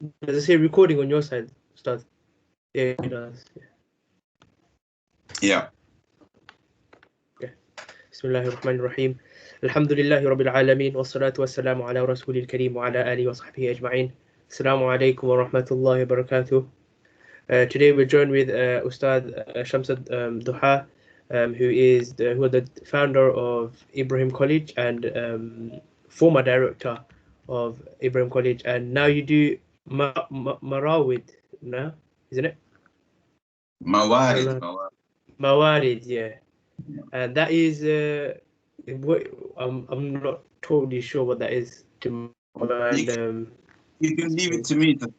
Does it say recording on your side, Ustad? Yeah, it does. Yeah. Okay. Bismillahir Rahmanir Rahim. Alhamdulillahi Rabbil Alameen. Wassalatu wassalamu ala Rasulil Kareem wa ala alihi wa sahbihi ajma'in. As-Salamu Alaykum wa rahmatullahi wa barakatuh. Today we're joined with Ustad Shams Ad-Duha, who is the founder of Ibrahim College and former director of Ibrahim College, and now you do Marawid, no? Isn't it? Mawarid. Mawarid, yeah. And that is what I'm not totally sure what that is. To mind, you can leave it to me to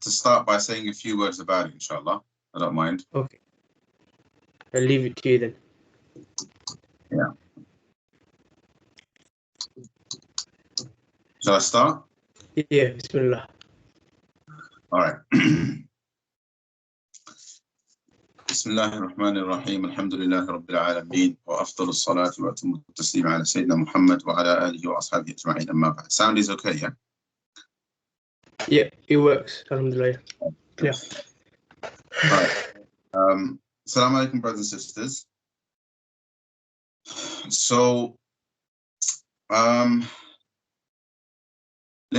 start by saying a few words about it, inshallah. I don't mind. Okay. I'll leave it to you then. Yeah. Shall I start? Yeah, Bismillah. All right. بسم الله الرحمن الرحيم الحمد لله رب العالمين وأفضل الصلاة وأتم التسليم على سيدنا محمد وعلى آله وأصحابه أجمعين أما بعد. Sound is okay, yeah? Yeah, it works. Alhamdulillah. Yeah. All right. As-Salamu Alaykum, brothers and sisters. So, let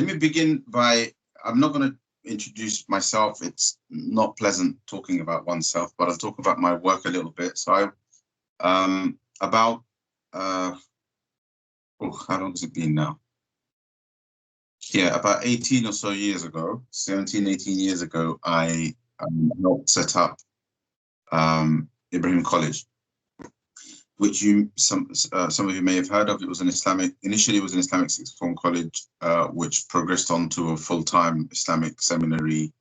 me begin by, I'm not going to introduce myself. It's not pleasant talking about oneself, but I'll talk about my work a little bit. So how long has it been now? Yeah, about 18 or so years ago, 17, 18 years ago, I helped set up Ibrahim College, which some of you may have heard of. It was initially it was an Islamic sixth form college, which progressed on to a full-time Islamic seminary,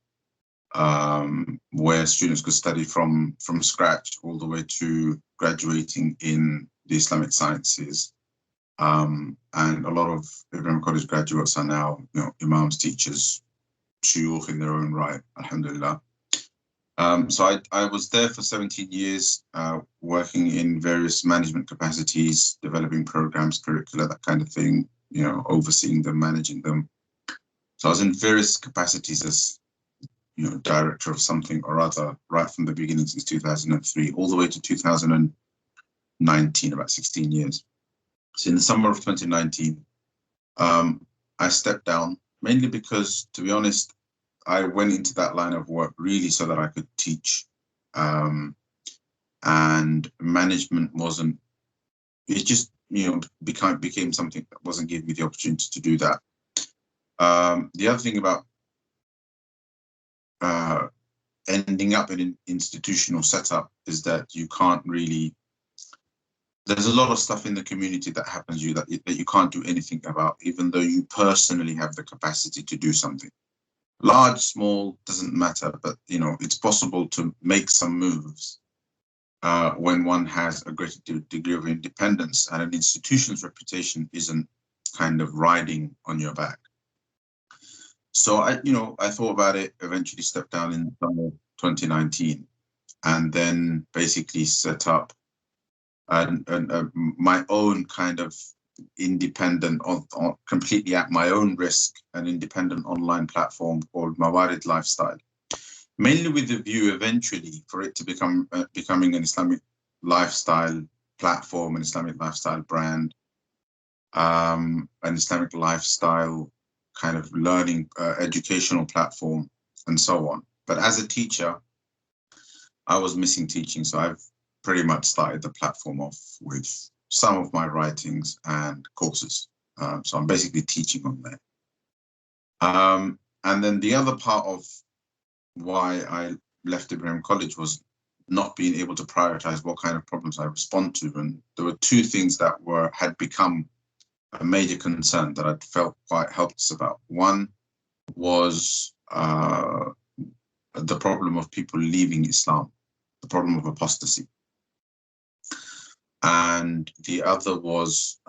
where students could study from scratch all the way to graduating in the Islamic sciences. And a lot of Ibrahim College graduates are now, imams, teachers, shuyukh in their own right, alhamdulillah. So I was there for 17 years, working in various management capacities, developing programs, curricula, that kind of thing, overseeing them, managing them. So I was in various capacities as, director of something or other, right from the beginning since 2003, all the way to 2019, about 16 years. So in the summer of 2019, I stepped down, mainly because, to be honest, I went into that line of work really so that I could teach, and management wasn't, it just, became something that wasn't giving me the opportunity to do that. The other thing about ending up in an institutional setup is that you can't really, there's a lot of stuff in the community that happens to you that you can't do anything about, even though you personally have the capacity to do something. Large, small, doesn't matter, but it's possible to make some moves when one has a greater degree of independence and an institution's reputation isn't kind of riding on your back. So I thought about it, eventually stepped down in summer 2019, and then basically set up my own kind of independent, completely at my own risk, an independent online platform called Mawarid Lifestyle, mainly with the view eventually for it to becoming an Islamic lifestyle platform, an Islamic lifestyle brand, an Islamic lifestyle kind of learning, educational platform, and so on. But as a teacher, I was missing teaching, so I've pretty much started the platform off with some of my writings and courses. So I'm basically teaching on there. And then the other part of why I left Ibrahim College was not being able to prioritize what kind of problems I respond to. And there were two things that had become a major concern that I felt quite helpless about. One was the problem of people leaving Islam, the problem of apostasy. And the other was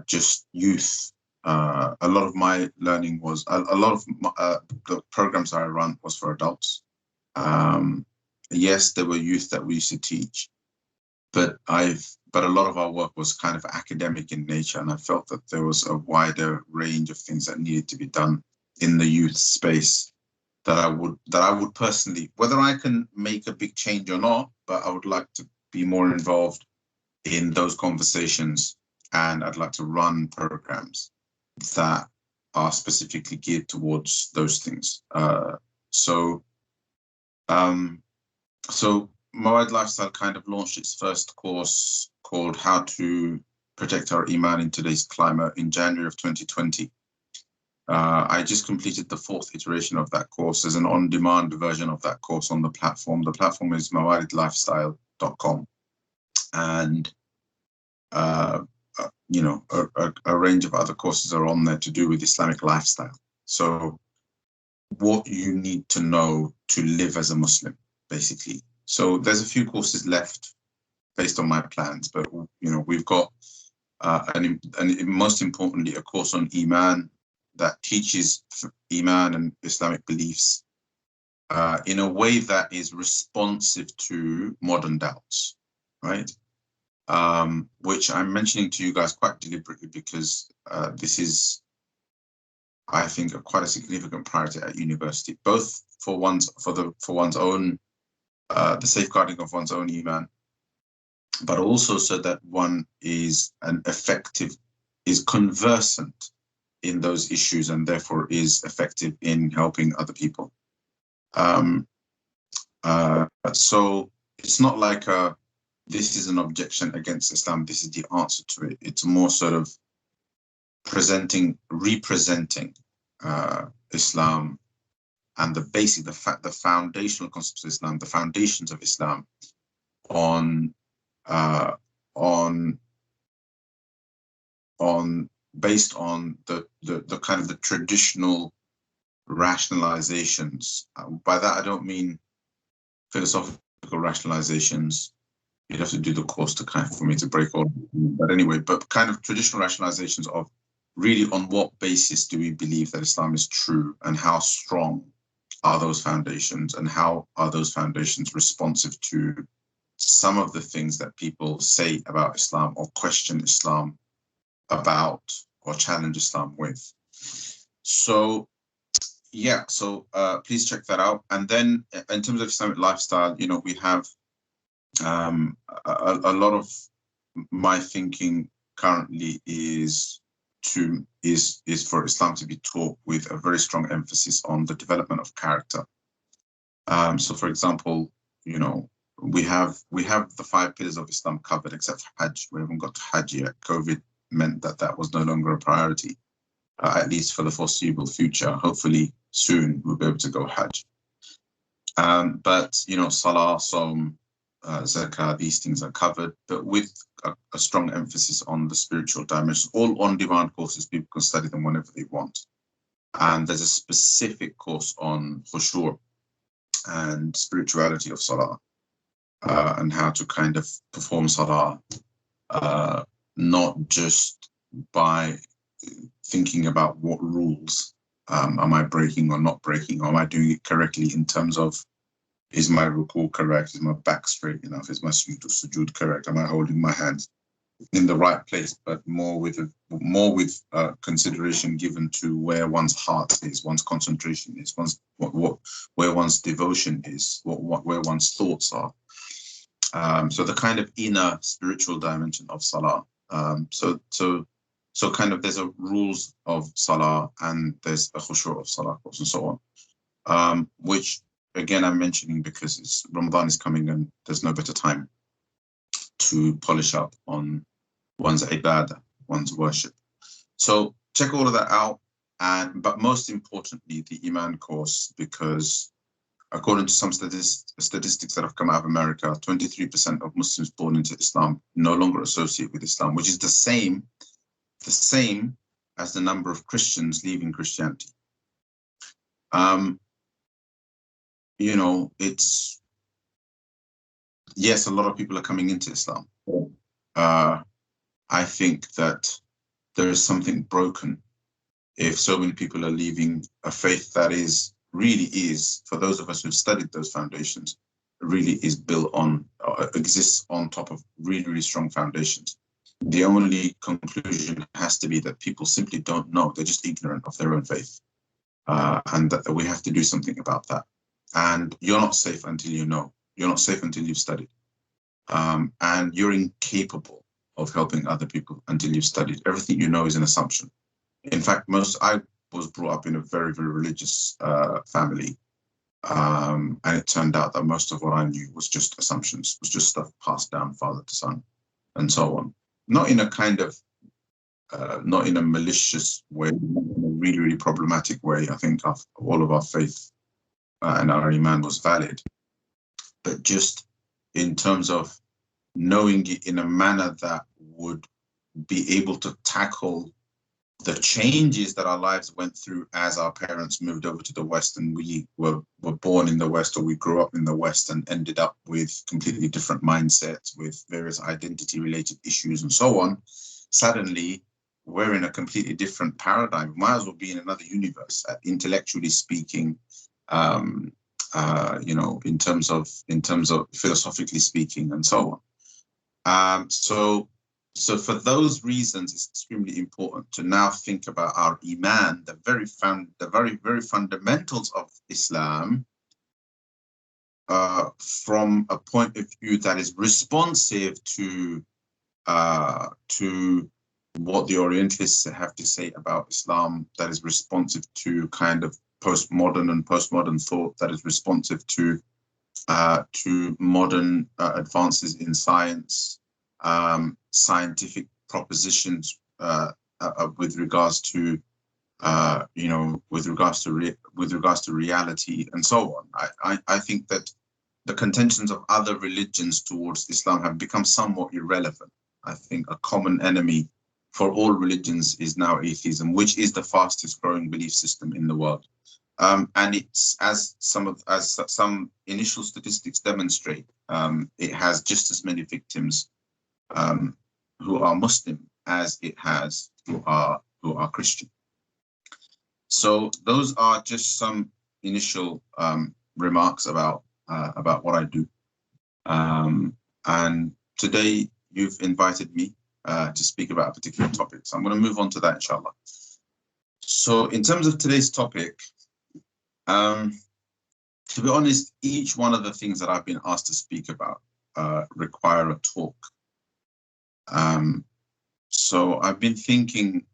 just youth. A lot of my learning was, a lot of the programs I run was for adults. Yes, there were youth that we used to teach, but a lot of our work was kind of academic in nature, and I felt that there was a wider range of things that needed to be done in the youth space that I would personally, whether I can make a big change or not, but I would like to be more involved in those conversations, and I'd like to run programs that are specifically geared towards those things. So Mawad Lifestyle kind of launched its first course called How to Protect Our Iman in Today's Climate in January of 2020. I just completed the 4th iteration of that course. There's an on-demand version of that course on the platform. The platform is mawaridlifestyle.com. And, you know, a range of other courses are on there to do with Islamic lifestyle. So what you need to know to live as a Muslim, basically. So there's a few courses left based on my plans, but, you know, we've got, and most importantly, a course on Iman that teaches Iman and Islamic beliefs in a way that is responsive to modern doubts, right? Which I'm mentioning to you guys quite deliberately because this is, I think, quite a significant priority at university, both for one's own, the safeguarding of one's own Iman, but also so that one is conversant in those issues and therefore is effective in helping other people. So it's not like this is an objection against Islam, this is the answer to it. It's more sort of representing Islam and the foundational concepts of Islam, the foundations of Islam based on the kind of the traditional rationalizations. By that I don't mean philosophical rationalizations. You'd have to do the course to kind of, for me to break all. But anyway, but kind of traditional rationalizations of really on what basis do we believe that Islam is true, and how strong are those foundations, and how are those foundations responsive to some of the things that people say about Islam or question Islam about or challenge Islam with. So yeah, so please check that out. And then in terms of Islamic lifestyle, you know, we have a lot of my thinking currently is for Islam to be taught with a very strong emphasis on the development of character. So for example, you know, we have the 5 pillars of Islam covered, except for Hajj. We haven't got to Hajj yet. COVID meant that was no longer a priority, at least for the foreseeable future. Hopefully soon we'll be able to go Hajj. But, you know, Salah, Som, Zakah, these things are covered, but with a strong emphasis on the spiritual dimension. All on-demand courses, people can study them whenever they want. And there's a specific course on khushu' and spirituality of Salah, and how to kind of perform Salah, not just by thinking about what rules am I breaking or not breaking, or am I doing it correctly in terms of, is my ruku correct, is my back straight enough, is my sujood correct, am I holding my hands in the right place, but more with consideration given to where one's heart is, one's concentration is, where one's devotion is, where one's thoughts are. So the kind of inner spiritual dimension of Salah. So kind of there's a rules of Salah, and there's a khushu' of Salah course, and so on, which again I'm mentioning because Ramadan is coming and there's no better time to polish up on one's ibadah, one's worship. So check all of that out, but most importantly the Iman course, because according to some statistics that have come out of America, 23% of Muslims born into Islam no longer associate with Islam, which is the same as the number of Christians leaving Christianity. You know, it's, yes, a lot of people are coming into Islam. I think that there is something broken if so many people are leaving a faith that really is, for those of us who've studied those foundations, really is built on, exists on top of really, really strong foundations. The only conclusion has to be that people simply don't know. They're just ignorant of their own faith. and that we have to do something about that. And you're not safe until you know. You're not safe until you've studied. And you're incapable of helping other people until you've studied. Everything you know is an assumption. In fact, I was brought up in a very, very religious family. And it turned out that most of what I knew was just assumptions, was just stuff passed down father to son and so on. Not in a kind of, not in a malicious way, in a really, really problematic way. I think all of our faith and our iman was valid, but just in terms of knowing it in a manner that would be able to tackle the changes that our lives went through as our parents moved over to the West, and we were born in the West, or we grew up in the West and ended up with completely different mindsets, with various identity related issues and so on. Suddenly we're in a completely different paradigm. We might as well be in another universe, intellectually speaking, you know, in terms of philosophically speaking and so on. So for those reasons, it's extremely important to now think about our iman, the very fundamentals of Islam, from a point of view that is responsive to what the Orientalists have to say about Islam, that is responsive to kind of postmodern thought, that is responsive to modern advances in science, scientific propositions with regards to you know, with regards to reality and so on. I think that the contentions of other religions towards Islam have become somewhat irrelevant. I think a common enemy for all religions is now atheism, which is the fastest growing belief system in the world. And it's, as some initial statistics demonstrate, it has just as many victims who are Muslim as it has who are Christian. So those are just some initial remarks about what I do. And today you've invited me to speak about a particular topic. So I'm going to move on to that, inshallah. So in terms of today's topic, to be honest, each one of the things that I've been asked to speak about require a talk. So I've been thinking,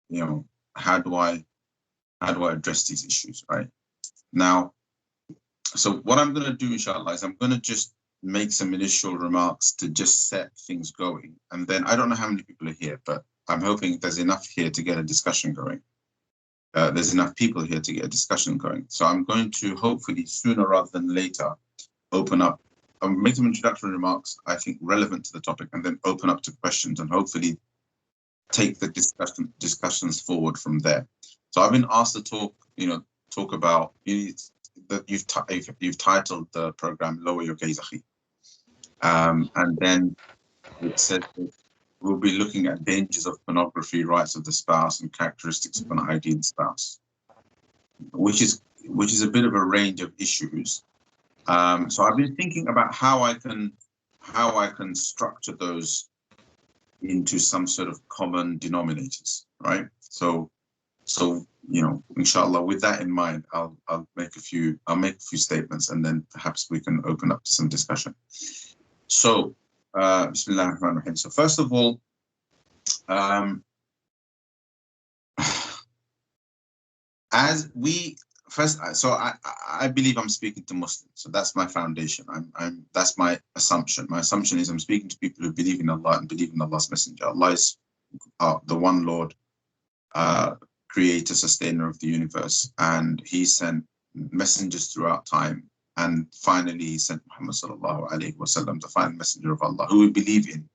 you know, how do I address these issues, right? Now, so what I'm going to do, inshallah, is I'm going to just make some initial remarks to just set things going. And then I don't know how many people are here, but I'm hoping there's enough here to get a discussion going. There's enough people here to get a discussion going. So I'm going to hopefully sooner rather than later open up, make some introductory remarks, I think relevant to the topic, and then open up to questions and hopefully take the discussions forward from there. So I've been asked to talk about, you've titled the program Lower Your Gaze, Akhi. And then it says we'll be looking at dangers of pornography, rights of the spouse, and characteristics of an ideal spouse, which is a bit of a range of issues. So I've been thinking about how I can structure those into some sort of common denominators, right? So you know, inshallah, with that in mind, I'll make a few statements, and then perhaps we can open up to some discussion. So Bismillah ar-Rahman ar-Rahim. So first of all, I believe I'm speaking to Muslims, so that's my foundation. That's my assumption. My assumption is I'm speaking to people who believe in Allah and believe in Allah's messenger. Allah is the one Lord, creator, sustainer of the universe, and he sent messengers throughout time, and finally he sent Muhammad sallallahu alaihi wasallam, the final messenger of Allah, who we believe in,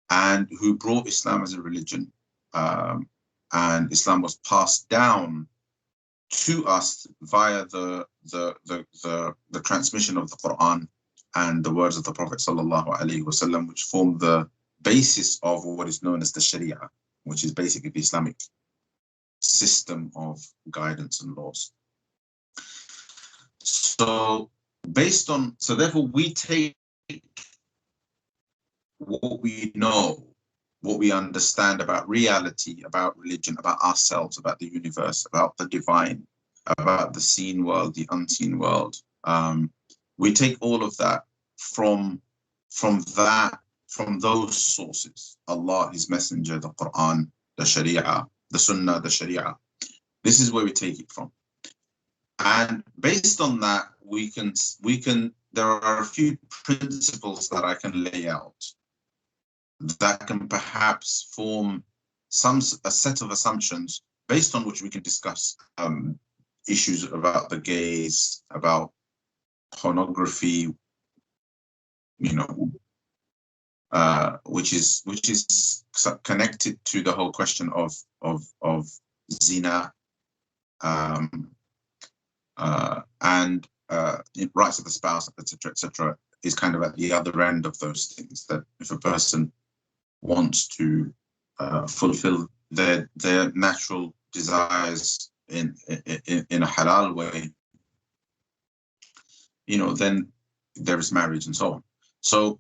and who brought Islam as a religion. And Islam was passed down to us via the transmission of the Quran and the words of the Prophet sallallahu alaihi wasallam, which form the basis of what is known as the Sharia, which is basically the Islamic system of guidance and laws. So therefore we take what we know what we understand about reality, about religion, about ourselves, about the universe, about the divine, about the seen world, the unseen world. We take all of that from those sources: Allah, His Messenger, the Quran, the Sharia, the Sunnah, the Sharia. This is where we take it from. And based on that, we can, there are a few principles that I can lay out that can perhaps form a set of assumptions based on which we can discuss issues about the gaze, about pornography, you know, which is connected to the whole question of zina, and rights of the spouse, etc., is kind of at the other end of those things. That if a person wants to fulfill their natural desires in a halal way, you know, then there is marriage and so on. So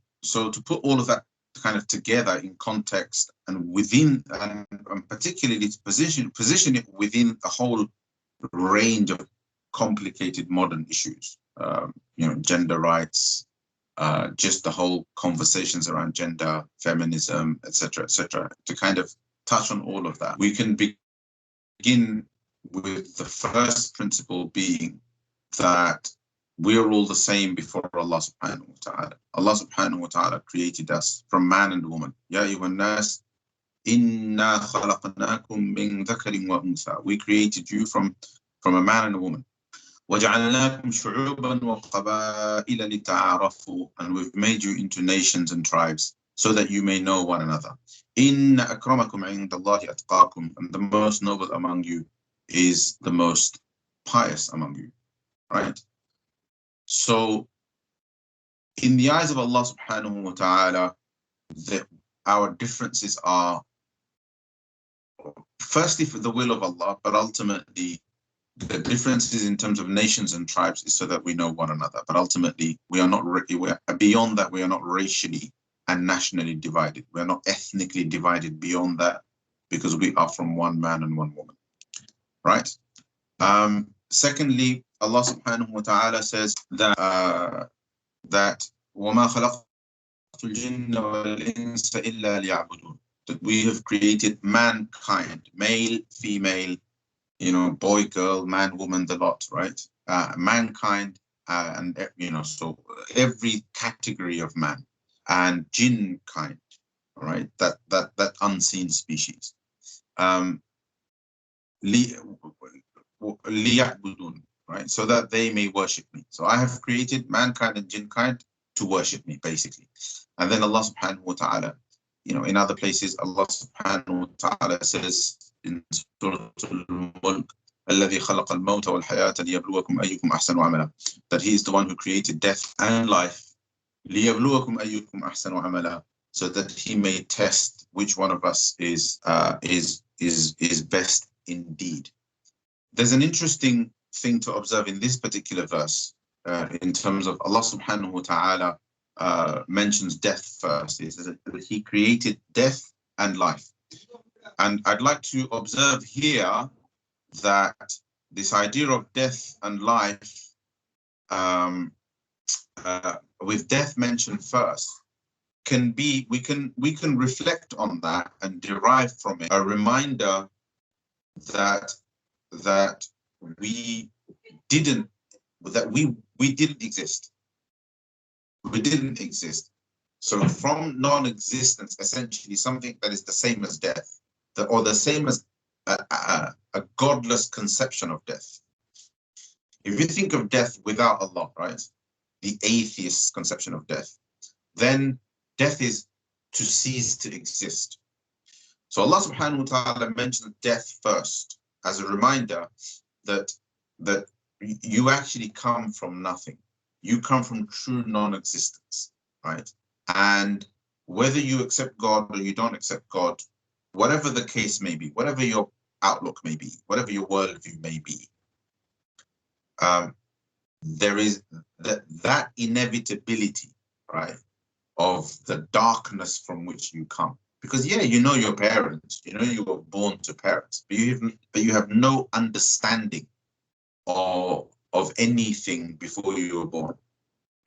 to put all of that kind of together in context and within, and particularly to position it within a whole range of complicated modern issues, you know, gender rights, just the whole conversations around gender, feminism, etc., to kind of touch on all of that. We can begin with the first principle being that we are all the same before Allah subhanahu wa ta'ala. Allah subhanahu wa ta'ala created us from man and woman. Ya ayyuhan nas, inna khalaqnakum min dhakarin wa untha. We created you from a man and a woman. وَجَعَلْنَاكُمْ شُعُوبًا وَقَبَائِلَ لِتَعَارَفُوا. And we've made you into nations and tribes so that you may know one another. إِنَّ أَكْرَمَكُمْ عِنْدَ اللَّهِ أَتْقَاكُمْ. And the most noble among you is the most pious among you, right? So in the eyes of Allah subhanahu wa ta'ala, our differences are firstly for the will of Allah, but ultimately the differences in terms of nations and tribes is so that we know one another. But ultimately, we are not beyond that. We are not racially and nationally divided. We are not ethnically divided beyond that, because we are from one man and one woman, right? Secondly, Allah subhanahu wa ta'ala says that وَمَا خَلَقْتُ الْجِنَّ وَالْإِنسَ إِلَّا لِيَعْبُدُونَ. That we have created mankind, male, female, you know, boy, girl, man, woman, the lot, right? Mankind, and you know, so every category of man, and jinn kind, right? That unseen species. لِيَعْبُدُونَ, right? So that they may worship me. So I have created mankind and jinn kind to worship me, basically. And then Allah subhanahu wa ta'ala, you know, in other places, Allah subhanahu wa ta'ala says in Surah Al-Mulk, الَّذِي خَلَقَ الْمَوْتَ وَالْحَيَاةَ لِيَبْلُوَكُمْ أَيُّكُمْ أَحْسَنُ عَمَلًا. That He is the one who created death and life, لِيَبْلُوَكُمْ أَيُّكُمْ أَحْسَنُ عَمَلًا, so that He may test which one of us is best indeed. There's an interesting thing to observe in this particular verse, in terms of Allah subhanahu wa ta'ala mentions death first. It says that He created death and life. And I'd like to observe here that this idea of death and life, with death mentioned first, we can reflect on that and derive from it a reminder that we didn't exist. We didn't exist. So from non-existence, essentially something that is the same as death, or the same as a godless conception of death. If you think of death without Allah, right, the atheist conception of death, then death is to cease to exist. So Allah subhanahu wa ta'ala mentions death first as a reminder that you actually come from nothing. You come from true non-existence, right? And whether you accept God or you don't accept God, whatever the case may be, whatever your outlook may be, whatever your worldview may be, there is that inevitability, right, of the darkness from which you come. Because yeah, you know your parents, you know you were born to parents, but you have no understanding of anything before you were born,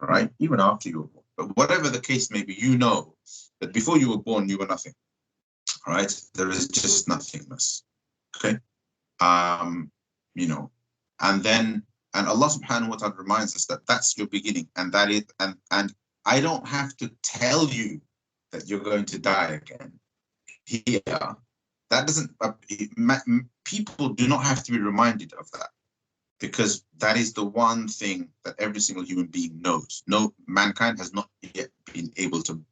right? Even after you were born. But whatever the case may be, you know that before you were born, you were nothing, right? There is just nothingness. Okay. You know, and Allah subhanahu wa ta'ala reminds us that that's your beginning, and that is, and I don't have to tell you that you're going to die again. Here, that doesn't, people do not have to be reminded of that, because that is the one thing that every single human being knows. No, mankind has not yet been able to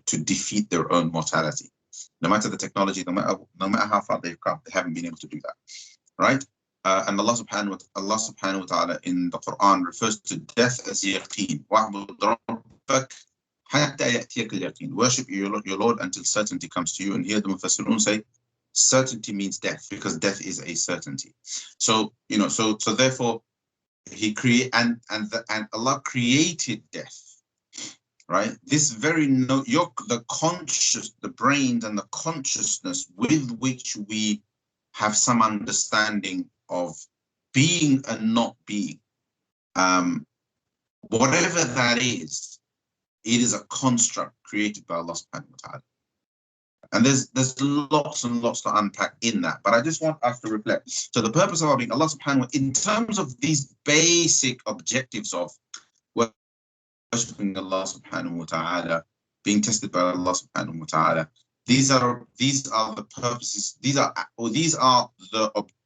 defeat their own mortality. No matter the technology, no matter how far they've come, they haven't been able to do that, right? And Allah subhanahu wa ta'ala in the Quran refers to death as yaqeen. Worship your Lord until certainty comes to you. And here the Mufassirun say certainty means death, because death is a certainty. So you know, so therefore He and Allah created death. Right, this very the brain and the consciousness with which we have some understanding of being and not being, whatever that is, it is a construct created by Allah subhanahu wa ta'ala. And there's lots and lots to unpack in that, but I just want us to reflect. So the purpose of our being, Allah subhanahu wa ta'ala, in terms of these basic objectives of worshipping Allah subhanahu wa ta'ala, being tested by Allah subhanahu wa ta'ala, these are the purposes, these are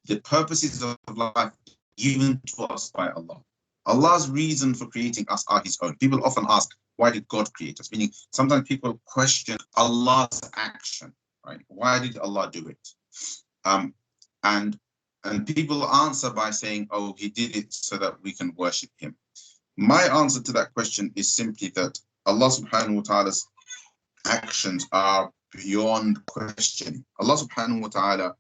the purposes of life given to us by Allah. Allah's reason for creating us are His own. People often ask, why did God create us? Meaning, sometimes people question Allah's action, right? Why did Allah do it? And people answer by saying, oh, He did it so that we can worship Him. My answer to that question is simply that Allah subhanahu wa ta'ala's actions are beyond question. Allah subhanahu wa ta'ala,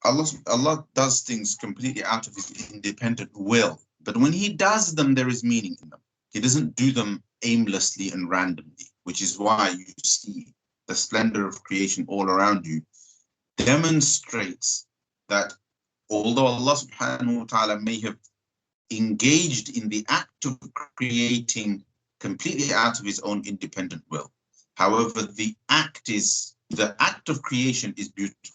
Allah does things completely out of His independent will. But when He does them, there is meaning in them. He doesn't do them aimlessly and randomly, which is why you see the splendor of creation all around you demonstrates that although Allah subhanahu wa ta'ala may have engaged in the act of creating completely out of His own independent will, however, the act of creation is beautiful.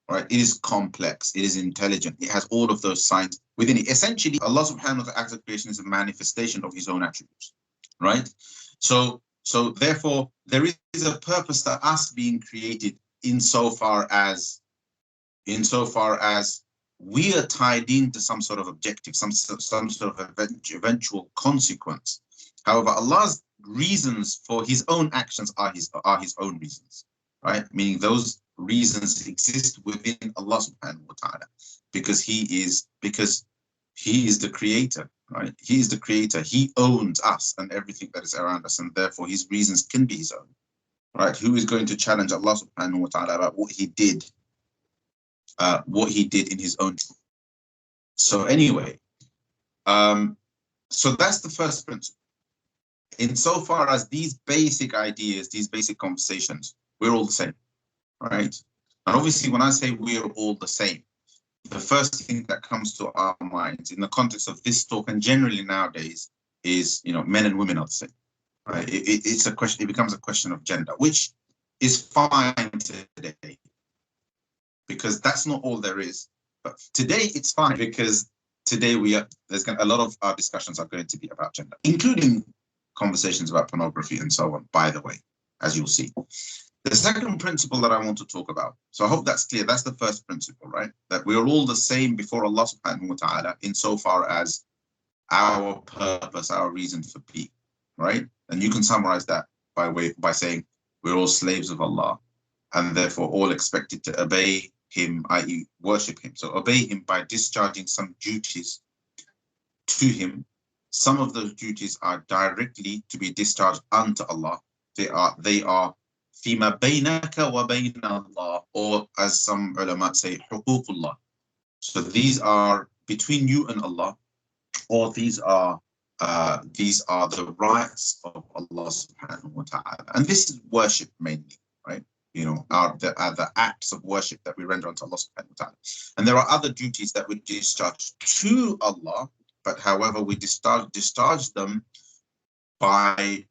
Right? It is complex, it is intelligent, it has all of those signs within it. Essentially, Allah subhanahu wa ta'ala act of creation is a manifestation of His own attributes. Right? So therefore, there is a purpose to us being created insofar as we are tied into some sort of objective, some sort of eventual consequence. However, Allah's reasons for His own actions are His own reasons, right? Meaning those reasons exist within Allah subhanahu wa ta'ala, because He is the creator, right? He is the creator. He owns us and everything that is around us, and therefore His reasons can be His own, right? Who is going to challenge Allah subhanahu wa ta'ala about what He did in His own? So anyway, so that's the first principle. Insofar as these basic ideas, these basic conversations, we're all the same, right? And obviously, when I say we're all the same, the first thing that comes to our minds in the context of this talk, and generally nowadays, is, you know, men and women are the same, right? It's a question. It becomes a question of gender, which is fine today, because that's not all there is. But today it's fine, because today a lot of our discussions are going to be about gender, including conversations about pornography and so on, by the way, as you'll see. The second principle that I want to talk about, so I hope that's clear. That's the first principle, right? That we are all the same before Allah subhanahu wa ta'ala insofar as our purpose, our reason for being, right? And you can summarize that by saying we're all slaves of Allah, and therefore all expected to obey Him, i.e. worship Him. So obey Him by discharging some duties to Him. Some of those duties are directly to be discharged unto Allah. They are فيما بينك وبين الله, or as some ulama say, حقوق Allah. So these are between you and Allah, or these are these are the rights of Allah subhanahu wa ta'ala. And this is worship mainly, right? You know, are the acts of worship that we render unto Allah subhanahu wa ta'ala. And there are other duties that we discharge to Allah, but however we discharge them by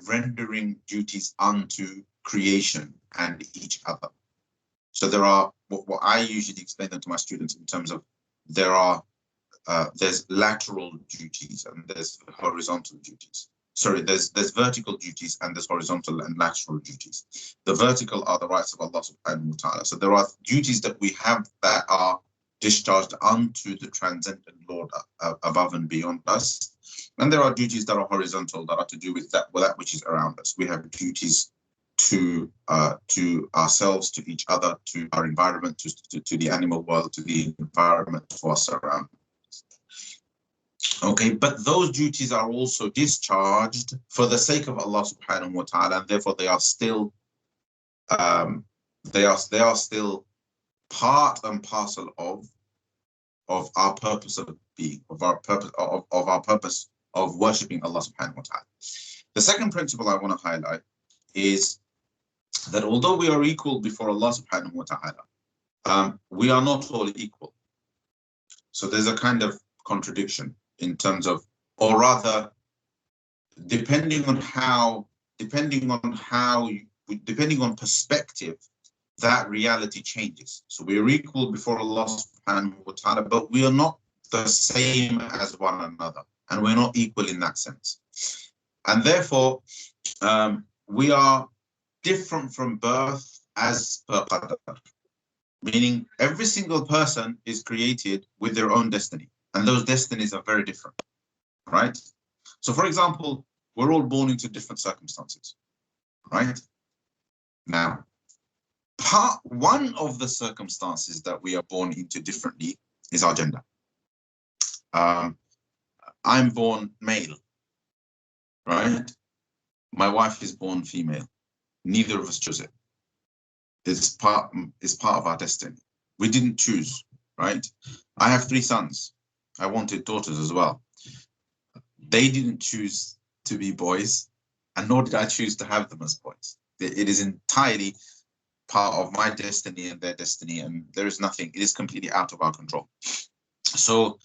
rendering duties unto creation and each other. So there are, what I usually explain them to my students in terms of, there's lateral duties and there's horizontal duties. Sorry, there's vertical duties and there's horizontal and lateral duties. The vertical are the rights of Allah subhanahu wa ta'ala. So there are duties that we have that are discharged unto the transcendent Lord above and beyond us. And there are duties that are horizontal that are to do with that which is around us. We have duties to ourselves, to each other, to our environment, to the animal world, to the environment for us around. Okay, but those duties are also discharged for the sake of Allah subhanahu wa ta'ala, and therefore they are still still part and parcel of our purpose of being, of our purpose of worshipping Allah subhanahu wa ta'ala. The second principle I want to highlight is that although we are equal before Allah subhanahu wa ta'ala, we are not all equal. So there's a kind of contradiction in terms of, or rather, depending on perspective, that reality changes. So we are equal before Allah subhanahu wa ta'ala, but we are not the same as one another, and we're not equal in that sense. And therefore, we are different from birth as per qadar, meaning every single person is created with their own destiny, and those destinies are very different, right? So for example, we're all born into different circumstances, right? Now, one of the circumstances that we are born into differently is our gender. I'm born male, right? My wife is born female. Neither of us chose it. It's part of our destiny. We didn't choose, right? I have 3 sons. I wanted daughters as well. They didn't choose to be boys, and nor did I choose to have them as boys. It is entirely part of my destiny and their destiny, and there is nothing. It is completely out of our control. So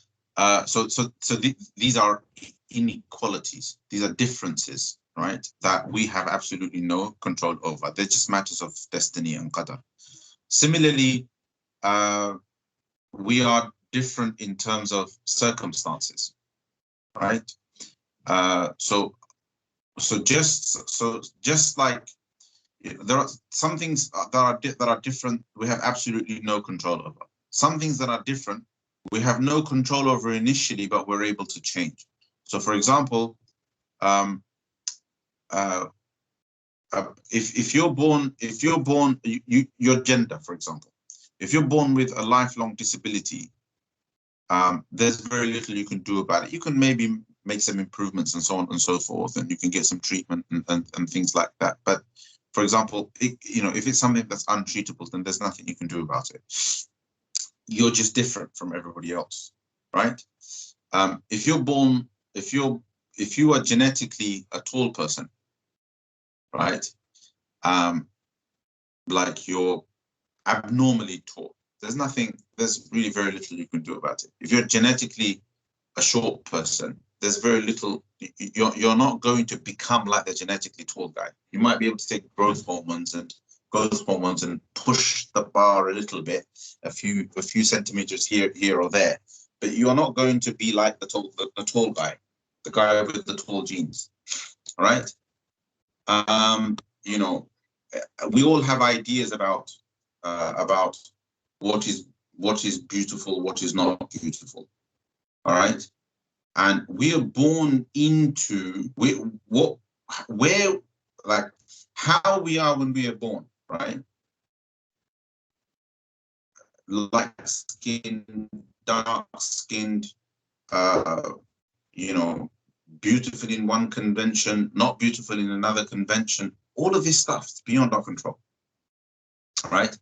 these are inequalities. These are differences, right, that we have absolutely no control over. They're just matters of destiny and qadar. Similarly, we are different in terms of circumstances, right? So just like there are some things that are different, we have absolutely no control over. Some things that are different, we have no control over initially, but we're able to change. So, for example, if you're born, your gender, for example, if you're born with a lifelong disability, there's very little you can do about it. You can maybe make some improvements and so on and so forth, and you can get some treatment and things like that. But for example, if it's something that's untreatable, then there's nothing you can do about it. You're just different from everybody else, right? If you are genetically a tall person, right? Like you're abnormally tall, there's really very little you can do about it. If you're genetically a short person, there's very little, you're not going to become like the genetically tall guy. You might be able to take growth hormones and push the bar a little bit, a few centimeters here or there, but you are not going to be like the tall guy, the guy with the tall genes, right? We all have ideas about what is beautiful, what is not beautiful, all right? And we are born into how we are when we are born, right? Light-skinned, dark-skinned, beautiful in one convention, not beautiful in another convention. All of this stuff is beyond our control, right?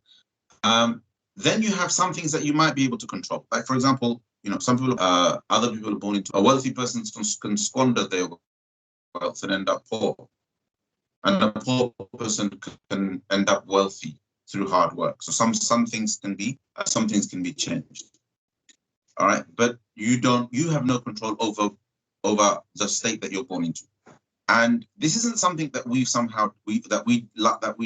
Then you have some things that you might be able to control. Like, for example, some people, other people are born into a wealthy person can squander their wealth and end up poor. And a poor person can end up wealthy through hard work. So some things can be changed. All right, but you have no control over the state that you're born into. And this isn't something that we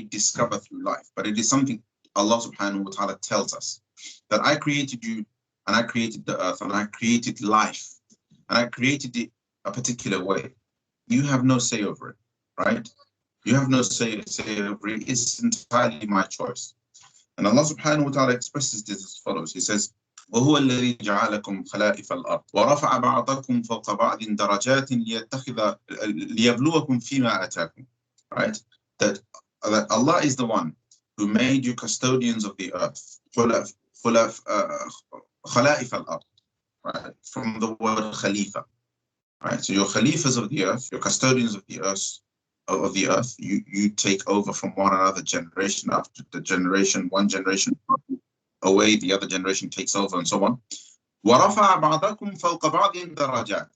discover through life, but it is something Allah subhanahu wa ta'ala tells us, that I created you, and I created the earth, and I created life, and I created it a particular way. You have no say over it, right? You have no say over it. It's entirely my choice. And Allah subhanahu wa ta'ala expresses this as follows. He says, وهو الذي جعلكم خلائف الأرض ورفع بعضكم فوق بعض درجات ليبلوكم فيما آتاكم. Right? That Allah is the one who made you custodians of the earth. خلائف الأرض. Right? From the word khalifa. Right? So you're khalifas of the earth, you're custodians of the earth. You take over from one another generation after the generation, one generation away, the other generation takes over, and so on. وَرَفَعَ بَعْضَكُمْ فَوْقَ بَعْضٍ دَرَجَاتٍ.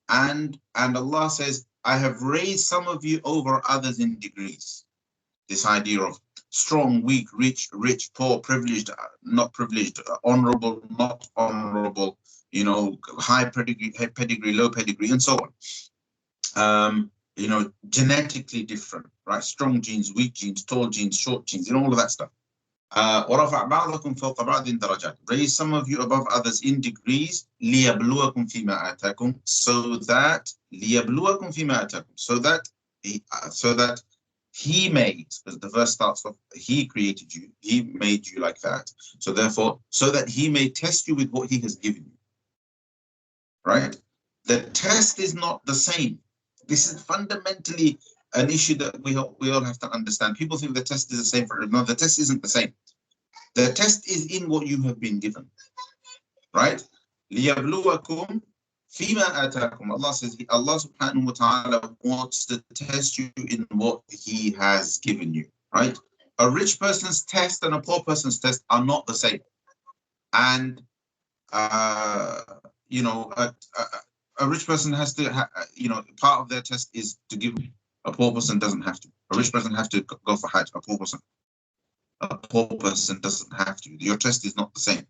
And Allah says, I have raised some of you over others in degrees. This idea of strong, weak, rich, poor, privileged, not privileged, honorable, not honorable, high pedigree, low pedigree, and so on. Genetically different, right? Strong genes, weak genes, tall genes, short genes, all of that stuff. وَرَفَعْ بَعْضَكُمْ فَوْقَ بَعْضٍ دَرَجَاتٍ. Raise some of you above others in degrees, لِيَبْلُوَكُمْ فِيمَا آتَاكُمْ, so that He made, as the verse starts off, He created you, He made you like that. So therefore, so that He may test you with what He has given you. Right? The test is not the same. This is fundamentally an issue that we all have to understand. People think the test is the same for everyone. No, the test isn't the same. The test is in what you have been given. Right? لِيَبْلُوَكُمْ فِيمَا آتَاكُمْ. Allah says, Allah subhanahu wa ta'ala wants to test you in what He has given you. Right? A rich person's test and a poor person's test are not the same. And, a rich person has to, part of their test is to give. A poor person doesn't have to. A rich person has to go for Hajj. A poor person doesn't have to. Your test is not the same.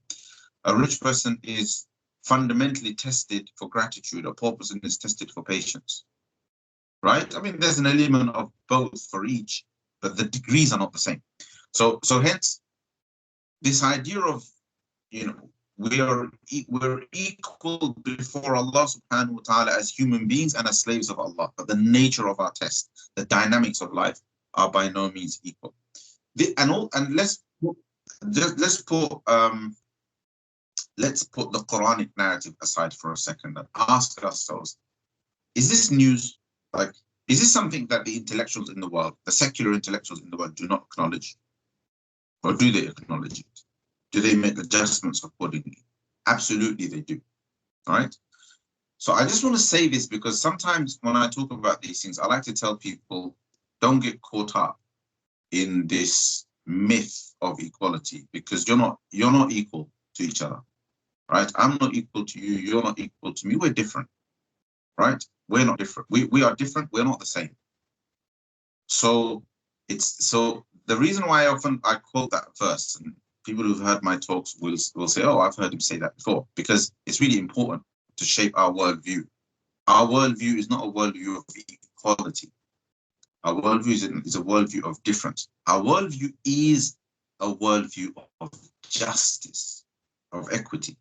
A rich person is fundamentally tested for gratitude. A poor person is tested for patience. Right? I mean, there's an element of both for each, but the degrees are not the same. So hence, this idea of, we're equal before Allah subhanahu wa ta'ala as human beings and as slaves of Allah. But the nature of our test, the dynamics of life are by no means equal. Let's put the Quranic narrative aside for a second and ask ourselves, is this news? Is this something that the intellectuals in the world, the secular intellectuals in the world, do not acknowledge? Or do they acknowledge it? Do they make adjustments accordingly? Absolutely they do, right? So I just want to say this because sometimes when I talk about these things, I like to tell people, don't get caught up in this myth of equality, because you're not equal to each other, right? I'm not equal to you, you're not equal to me, we're different, right? We're not different. We are different, we're not the same. So the reason why I quote that verse, and people who've heard my talks will say, oh, I've heard him say that before, because it's really important to shape our worldview. Our worldview is not a worldview of equality. Our worldview is a worldview of difference. Our worldview is a worldview of justice, of equity,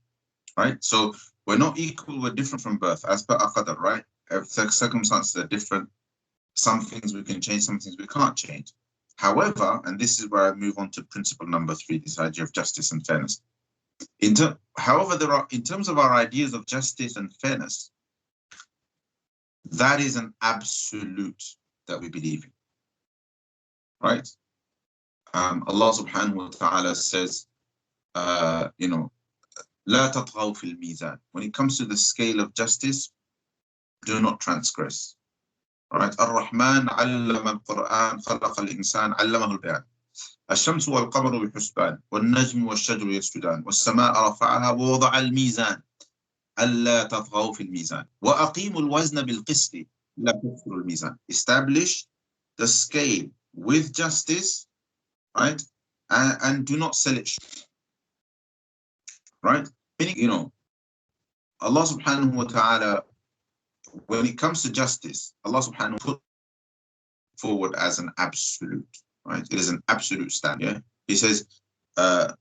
right? So we're not equal, we're different from birth, as per Aqadar, right? Circumstances are different. Some things we can change, some things we can't change. However, and this is where I move on to principle number 3, this idea of justice and fairness. However, in terms of our ideas of justice and fairness, that is an absolute that we believe in, right? Allah subhanahu wa ta'ala says, لا تطغوا في الميزان. When it comes to the scale of justice, do not transgress. Right? الرحمن علم القرآن خلق الإنسان علمه البيان. الشمس والقمر بحسبان والنجم والشجر يسجدان والسماء رفعها ووضع الميزان ألا تطغوا في الميزان وأقيموا الوزن بالقسط لا تكسروا الميزان. Establish the scale with justice, right? And do not sell it, right? Meaning, you know, Allah subhanahu wa ta'ala, when it comes to justice, Allah subhanahu wa ta'ala put forward as an absolute, right? It is an absolute standard. Yeah? He says, Allah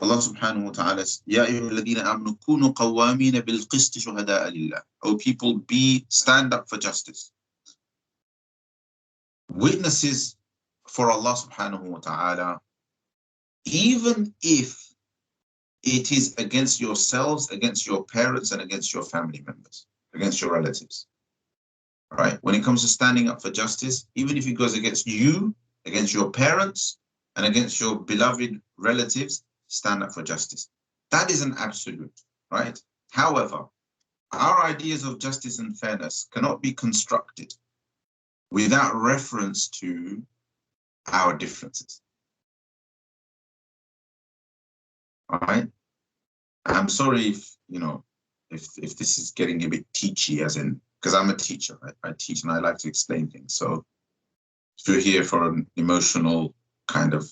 subhanahu wa ta'ala, Ya ayyuhalladhina amanu kunu qawwamina bil qisti shuhada'a lillah. O people, stand up for justice. Witnesses for Allah subhanahu wa ta'ala, even if it is against yourselves, against your parents, and against your family members, against your relatives. Right? When it comes to standing up for justice, even if it goes against you, against your parents, and against your beloved relatives, stand up for justice. That is an absolute, right? However, our ideas of justice and fairness cannot be constructed without reference to our differences. All right? I'm sorry if, you know, if this is getting a bit teachy, as in, because I'm a teacher, right? I teach and I like to explain things. So if you're here for an emotional kind of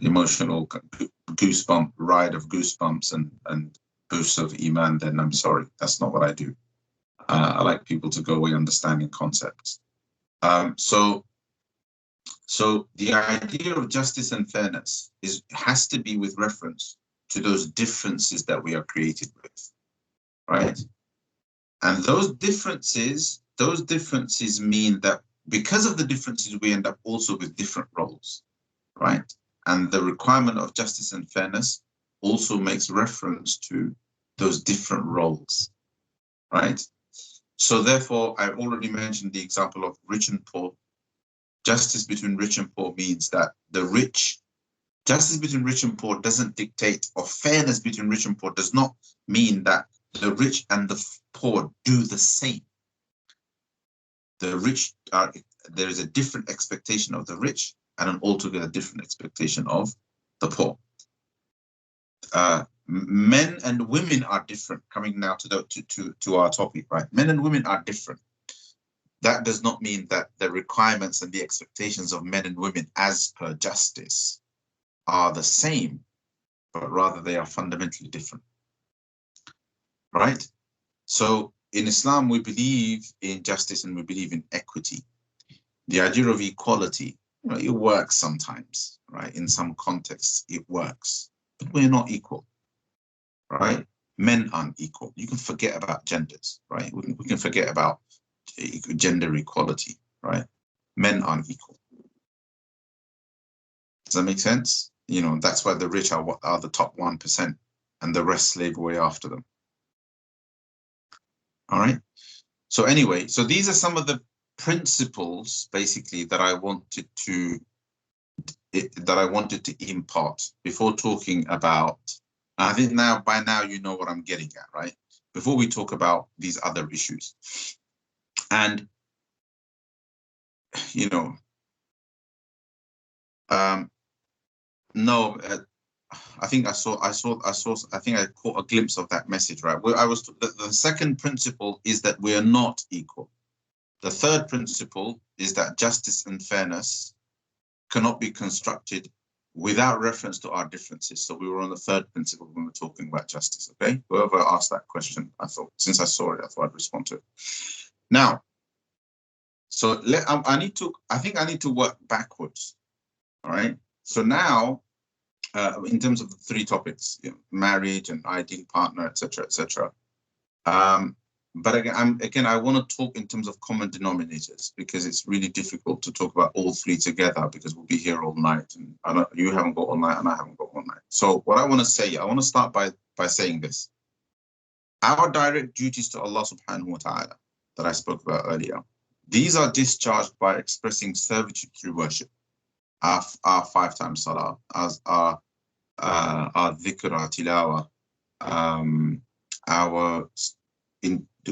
emotional goosebump ride of goosebumps and boosts of iman, then I'm sorry, that's not what I do. I like people to go away understanding concepts. So the idea of justice and fairness has to be with reference to those differences that we are created with, right? And those differences mean that because of the differences, we end up also with different roles, right? And the requirement of justice and fairness also makes reference to those different roles, right? So therefore, I've already mentioned the example of rich and poor. Justice between rich and poor means that justice between rich and poor doesn't dictate, or fairness between rich and poor does not mean that the rich and the poor do the same. The rich there is a different expectation of the rich and an altogether different expectation of the poor. Men and women are different. Coming now to our topic, right? Men and women are different. That does not mean that the requirements and the expectations of men and women as per justice are the same, but rather they are fundamentally different, right? So in Islam, we believe in justice and we believe in equity. The idea of equality, you know, it works sometimes, right? In some contexts, it works, but we're not equal, right? Men aren't equal. You can forget about genders, right? We can forget about gender equality, right? Men aren't equal. Does that make sense? You know, that's why the rich are the top 1% and the rest slave away after them. All right. So anyway, so these are some of the principles basically that I wanted to impart before talking about, I think by now you know what I'm getting at, right? Before we talk about these other issues. And you know, I think I caught a glimpse of that message, right? Where the second principle is that we are not equal. The third principle is that justice and fairness cannot be constructed without reference to our differences. So we were on the third principle when we were talking about justice, okay? Whoever asked that question, since I saw it, I thought I'd respond to it. Now, so I think I need to work backwards, all right? So now, in terms of the three topics, you know, marriage and ideal partner, etc., etc. But again, I want to talk in terms of common denominators because it's really difficult to talk about all three together because we'll be here all night, and you haven't got all night, and I haven't got all night. So what I want to say, I want to start by saying this: our direct duties to Allah Subhanahu wa Taala that I spoke about earlier, these are discharged by expressing servitude through worship. Our 5 times salah, as our dhikr, our tilawa, our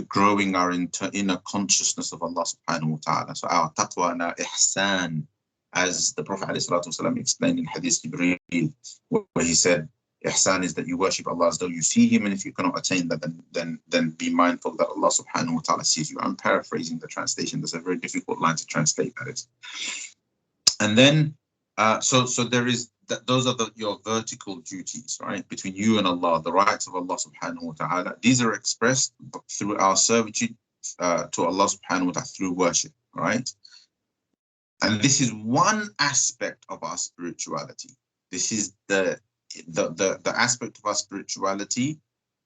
growing our inner consciousness of Allah subhanahu wa ta'ala. So our taqwa and our ihsan, as the Prophet ﷺ explained in Hadith Jibreel, where he said, Ihsan is that you worship Allah as though you see him, and if you cannot attain that, then be mindful that Allah subhanahu wa ta'ala sees you. I'm paraphrasing the translation. That's a very difficult line to translate, that is. And then, so there is, those are your vertical duties, right? Between you and Allah, the rights of Allah subhanahu wa ta'ala. These are expressed through our servitude to Allah subhanahu wa ta'ala through worship, right? And this is one aspect of our spirituality. This is the aspect of our spirituality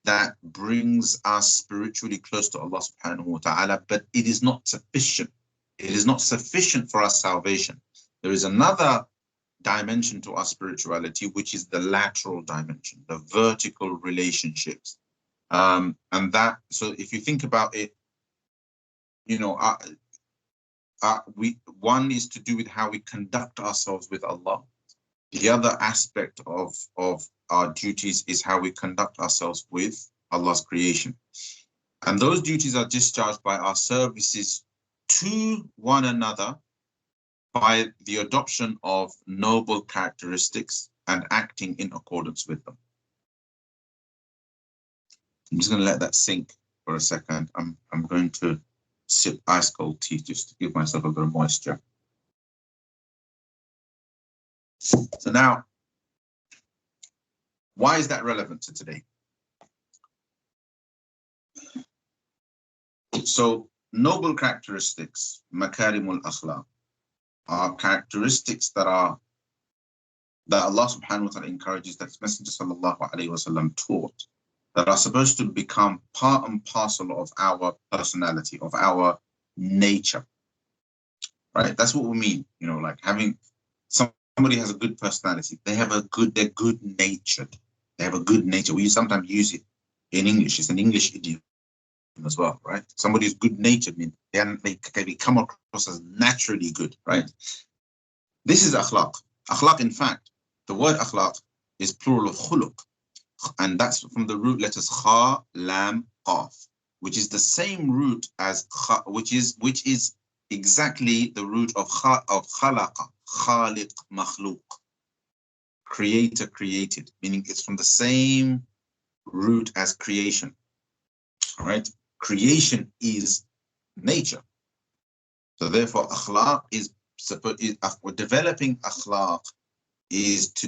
that brings us spiritually close to Allah subhanahu wa ta'ala, but it is not sufficient. It is not sufficient for our salvation. There is another dimension to our spirituality, which is the lateral dimension, the vertical relationships. And that, so if you think about it, you know, one is to do with how we conduct ourselves with Allah. The other aspect of our duties is how we conduct ourselves with Allah's creation. And those duties are discharged by our services to one another, by the adoption of noble characteristics and acting in accordance with them. I'm just going to let that sink for a second. I'm going to sip ice cold tea just to give myself a bit of moisture. So now, why is that relevant to today? So noble characteristics, makarimul akhlaq, are characteristics that Allah subhanahu wa ta'ala encourages, that His Messenger sallallahu alayhi wa sallam taught, that are supposed to become part and parcel of our personality, of our nature, right? That's what we mean, you know, like having somebody has a good personality, they're good natured, they have a good nature. We sometimes use it in English, it's an English idiom as well, right? Somebody who's good natured means they come across as naturally good, right? This is akhlaq. Akhlaq, in fact, the word akhlaq is plural of khuluq, and that's from the root letters kha, lam, qaf, which is the same root as kha, which is exactly the root of khalaqa, khaliq, makhluq, creator, created, meaning it's from the same root as creation. All right, creation is nature. So therefore, akhlaq developing akhlaq is to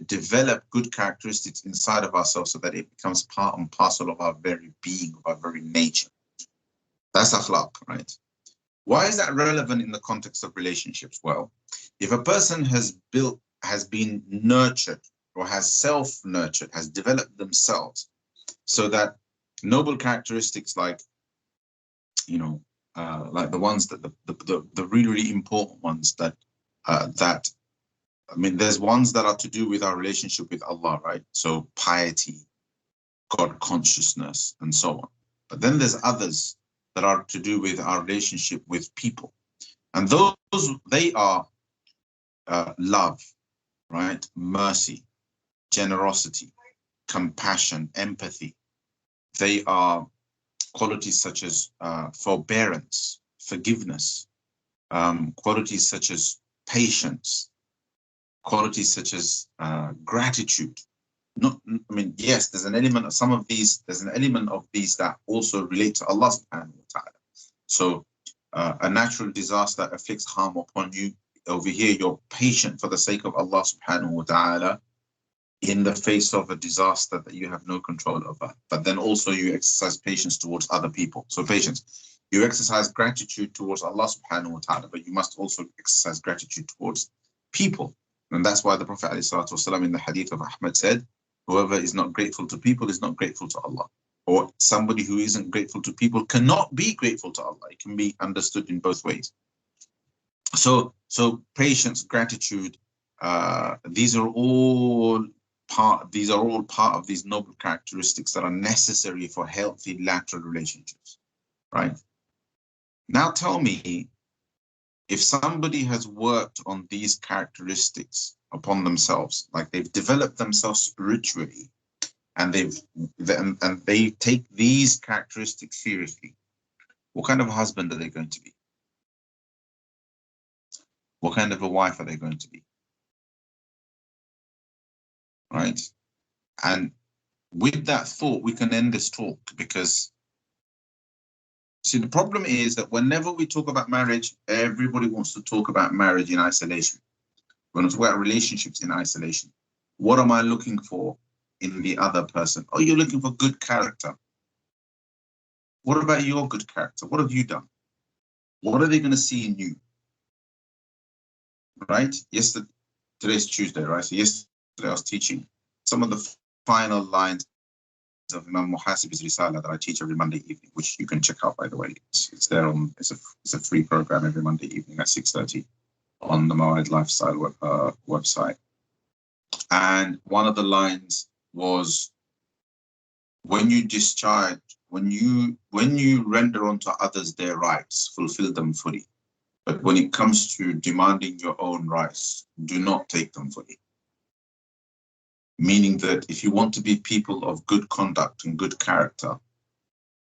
develop good characteristics inside of ourselves so that it becomes part and parcel of our very being, of our very nature. That's akhlaq, right? Why is that relevant in the context of relationships? Well, if a person has been nurtured or has self-nurtured, has developed themselves so that noble characteristics like, you know, like the ones that the really, really important ones that I mean, there's ones that are to do with our relationship with Allah, right? So piety, God consciousness, and so on. But then there's others that are to do with our relationship with people. And those, they are love, right? Mercy, generosity, compassion, empathy. They are qualities such as forbearance, forgiveness, qualities such as patience, qualities such as gratitude. I mean, yes, there's an element of some of these, there's an element of these that also relate to Allah subhanahu wa ta'ala. So a natural disaster afflicts harm upon you. Over here, you're patient for the sake of Allah subhanahu wa ta'ala in the face of a disaster that you have no control over. But then also you exercise patience towards other people. So patience. You exercise gratitude towards Allah subhanahu wa ta'ala, but you must also exercise gratitude towards people. And that's why the Prophet ﷺ in the hadith of Ahmad said, whoever is not grateful to people is not grateful to Allah. Or somebody who isn't grateful to people cannot be grateful to Allah. It can be understood in both ways. So patience, gratitude, these are all part of these noble characteristics that are necessary for healthy lateral relationships, right? Now tell me, if somebody has worked on these characteristics upon themselves, like they've developed themselves spiritually, and they take these characteristics seriously, what kind of husband are they going to be? What kind of a wife are they going to be? Right? And with that thought, we can end this talk, because see, the problem is that whenever we talk about marriage, everybody wants to talk about marriage in isolation. When we talk about relationships in isolation, what am I looking for in the other person? Oh, you're looking for good character. What about your good character? What have you done? What are they going to see in you? Right? Yesterday, today's Tuesday, right? So yesterday I was teaching some of the final lines of Imam Muhasib's Risala that I teach every Monday evening, which you can check out, by the way. It's there on, it's a free program every Monday evening at 6:30 on the Mawa'id Lifestyle website. And one of the lines was, when you discharge, when you render unto others their rights, fulfill them fully. But when it comes to demanding your own rights, do not take them fully. Meaning that if you want to be people of good conduct and good character,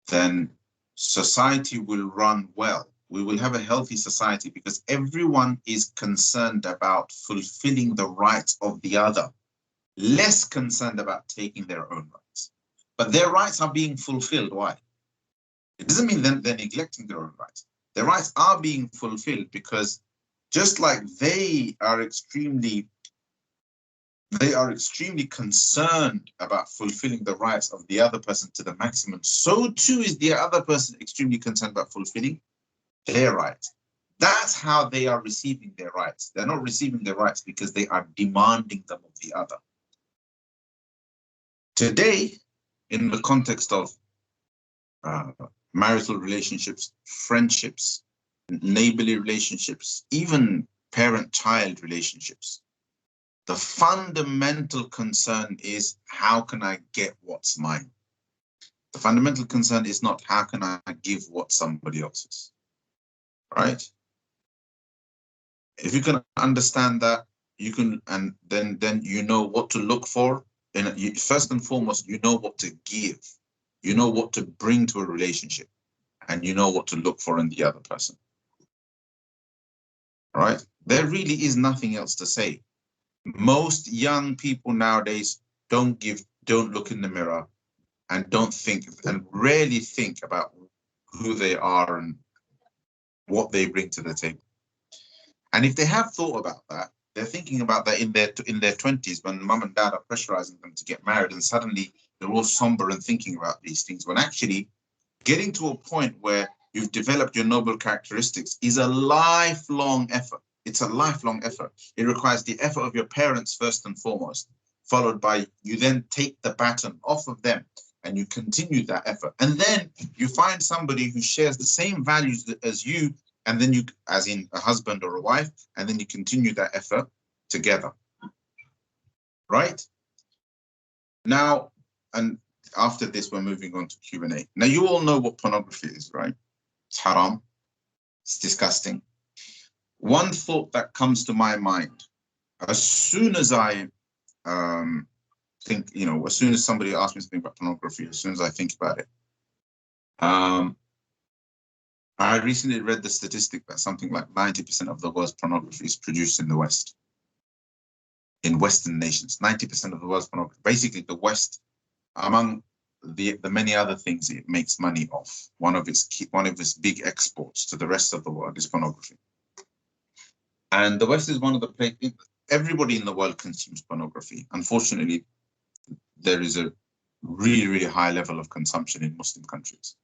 then society will run well. We will have a healthy society because everyone is concerned about fulfilling the rights of the other, less concerned about taking their own rights. But their rights are being fulfilled. Why? It doesn't mean they're neglecting their own rights. Their rights are being fulfilled because just like they are extremely concerned about fulfilling the rights of the other person to the maximum, so too is the other person extremely concerned about fulfilling their rights. That's how they are receiving their rights. They're not receiving their rights because they are demanding them of the other. Today, in the context of marital relationships, friendships, neighborly relationships, even parent-child relationships, the fundamental concern is, how can I get what's mine? The fundamental concern is not, how can I give what somebody else's, right? If you can understand that, you can, and then you know what to look for. And first and foremost, you know what to give. You know what to bring to a relationship, and you know what to look for in the other person. Right? There really is nothing else to say. Most young people nowadays don't look in the mirror and don't think, and rarely think about who they are and what they bring to the table. And if they have thought about that, they're thinking about that in their 20s, when mum and dad are pressurizing them to get married, and suddenly they're all somber and thinking about these things, when actually getting to a point where you've developed your noble characteristics is a lifelong effort. It's a lifelong effort. It requires the effort of your parents first and foremost, followed by you then take the baton off of them and you continue that effort. And then you find somebody who shares the same values as you, and then you, as in a husband or a wife, and then you continue that effort together. Right? Now, and after this, we're moving on to Q&A. Now, you all know what pornography is, right? It's haram. It's disgusting. One thought that comes to my mind, as soon as I think, as soon as somebody asks me something about pornography, as soon as I think about it, I recently read the statistic that something like 90% of the world's pornography is produced in the West. In Western nations, 90% of the world's pornography. Basically, the West, among the many other things it makes money off, one of its big exports to the rest of the world is pornography. And the West is one of the places, everybody in the world consumes pornography. Unfortunately, there is a really, really high level of consumption in Muslim countries.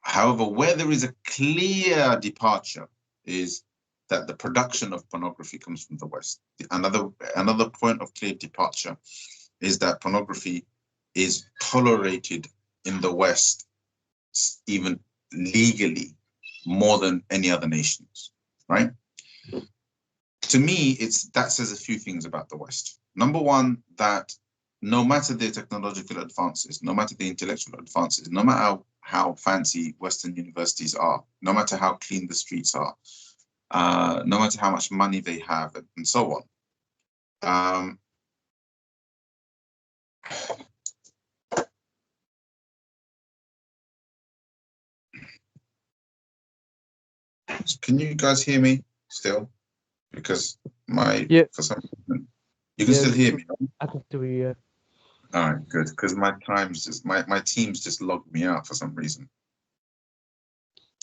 However, where there is a clear departure is that the production of pornography comes from the West. Another point of clear departure is that pornography is tolerated in the West, even legally, more than any other nations, right? To me, that says a few things about the West. Number one, that no matter their technological advances, no matter the intellectual advances, no matter how fancy Western universities are, no matter how clean the streets are, no matter how much money they have, and so on. Can you guys hear me still? Because Yeah. for some reason, you can still hear me. I can still hear you. All right, good. Because my teams just logged me out for some reason.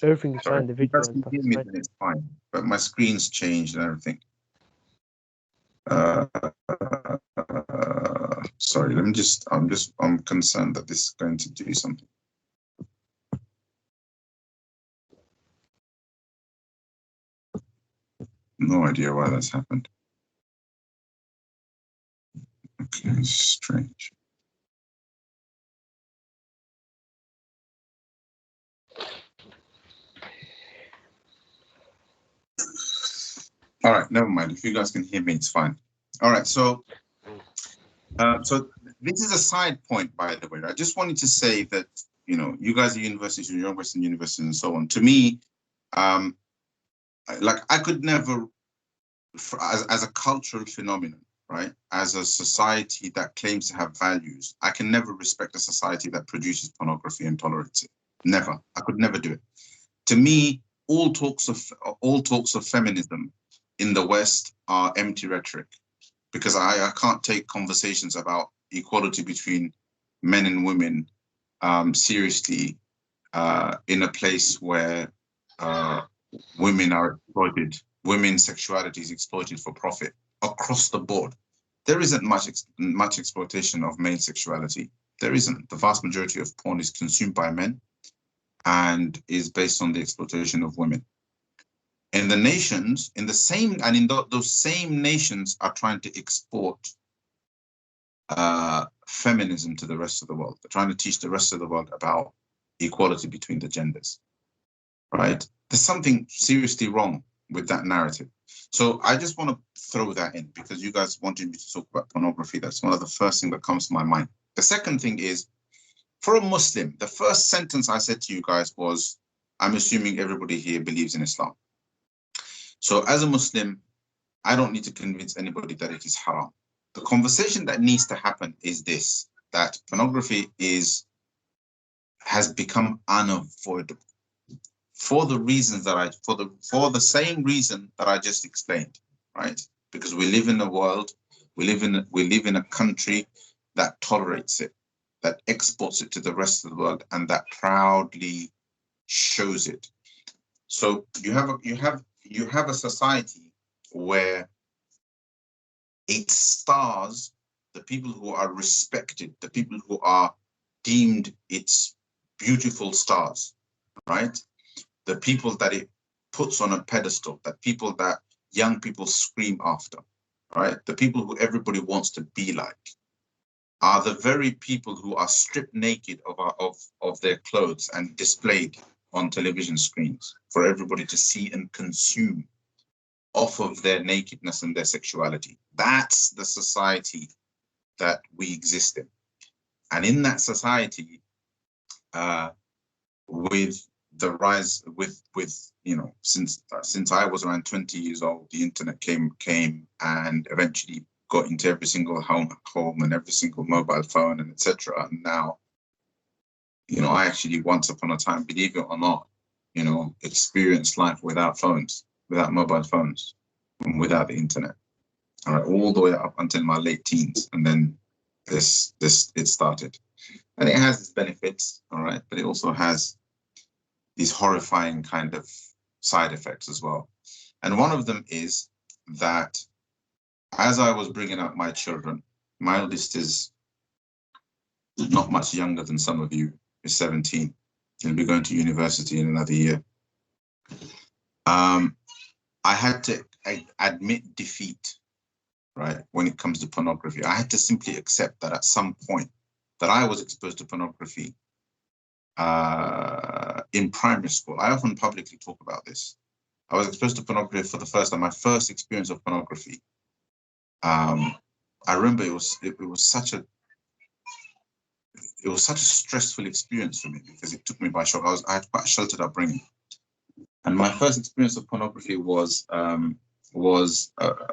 Everything is Sorry. fine. The If you video guys and can stuff hear is me, fine. then it's fine. But my screen's changed and everything. Sorry, I'm concerned that this is going to do something. No idea why that's happened. Okay, it's strange. All right, never mind. If you guys can hear me, it's fine. All right, so this is a side point, by the way. I just wanted to say that, you know, you guys are universities, you're Western universities and so on. To me, like I could never, as a cultural phenomenon, right? As a society that claims to have values, I can never respect a society that produces pornography and tolerates it. Never. I could never do it. To me, all talks of feminism in the West are empty rhetoric, because I can't take conversations about equality between men and women seriously in a place where women are exploited, women's sexuality is exploited for profit across the board. There isn't much exploitation of male sexuality. There isn't. The vast majority of porn is consumed by men and is based on the exploitation of women. In the nations, those same nations are trying to export feminism to the rest of the world. They're trying to teach the rest of the world about equality between the genders, right? There's something seriously wrong with that narrative. So I just want to throw that in because you guys wanted me to talk about pornography. That's one of the first things that comes to my mind. The second thing is, for a Muslim, the first sentence I said to you guys was, I'm assuming everybody here believes in Islam. So as a Muslim, I don't need to convince anybody that it is haram. The conversation that needs to happen is this, that pornography has become unavoidable for the reasons that for the same reason that I just explained, right? Because we live in a world, we live in a country that tolerates it, that exports it to the rest of the world, and that proudly shows it. So you have a society where it stars the people who are respected, the people who are deemed its beautiful stars, right? The people that it puts on a pedestal, that young people scream after, right? The people who everybody wants to be like are the very people who are stripped naked of their clothes and displayed on television screens for everybody to see and consume off of their nakedness and their sexuality. That's the society that we exist in. And in that society, with the rise, with you know, since I was around 20 years old, the internet came and eventually got into every single home and every single mobile phone and etc. And now, you know, I actually once upon a time, believe it or not, you know, experienced life without phones, without mobile phones, and without the internet. All right, all the way up until my late teens, and then it started, and it has its benefits, all right, but it also has these horrifying kind of side effects as well. And one of them is that as I was bringing up my children, my oldest is not much younger than some of you, is 17. He'll be going to university in another year. I had to admit defeat, right, when it comes to pornography. I had to simply accept that at some point that I was exposed to pornography in primary school. I often publicly talk about this. I was exposed to pornography for the first time. My first experience of pornography. I remember it was such a stressful experience for me because it took me by shock. I had quite a sheltered upbringing, and my first experience of pornography was I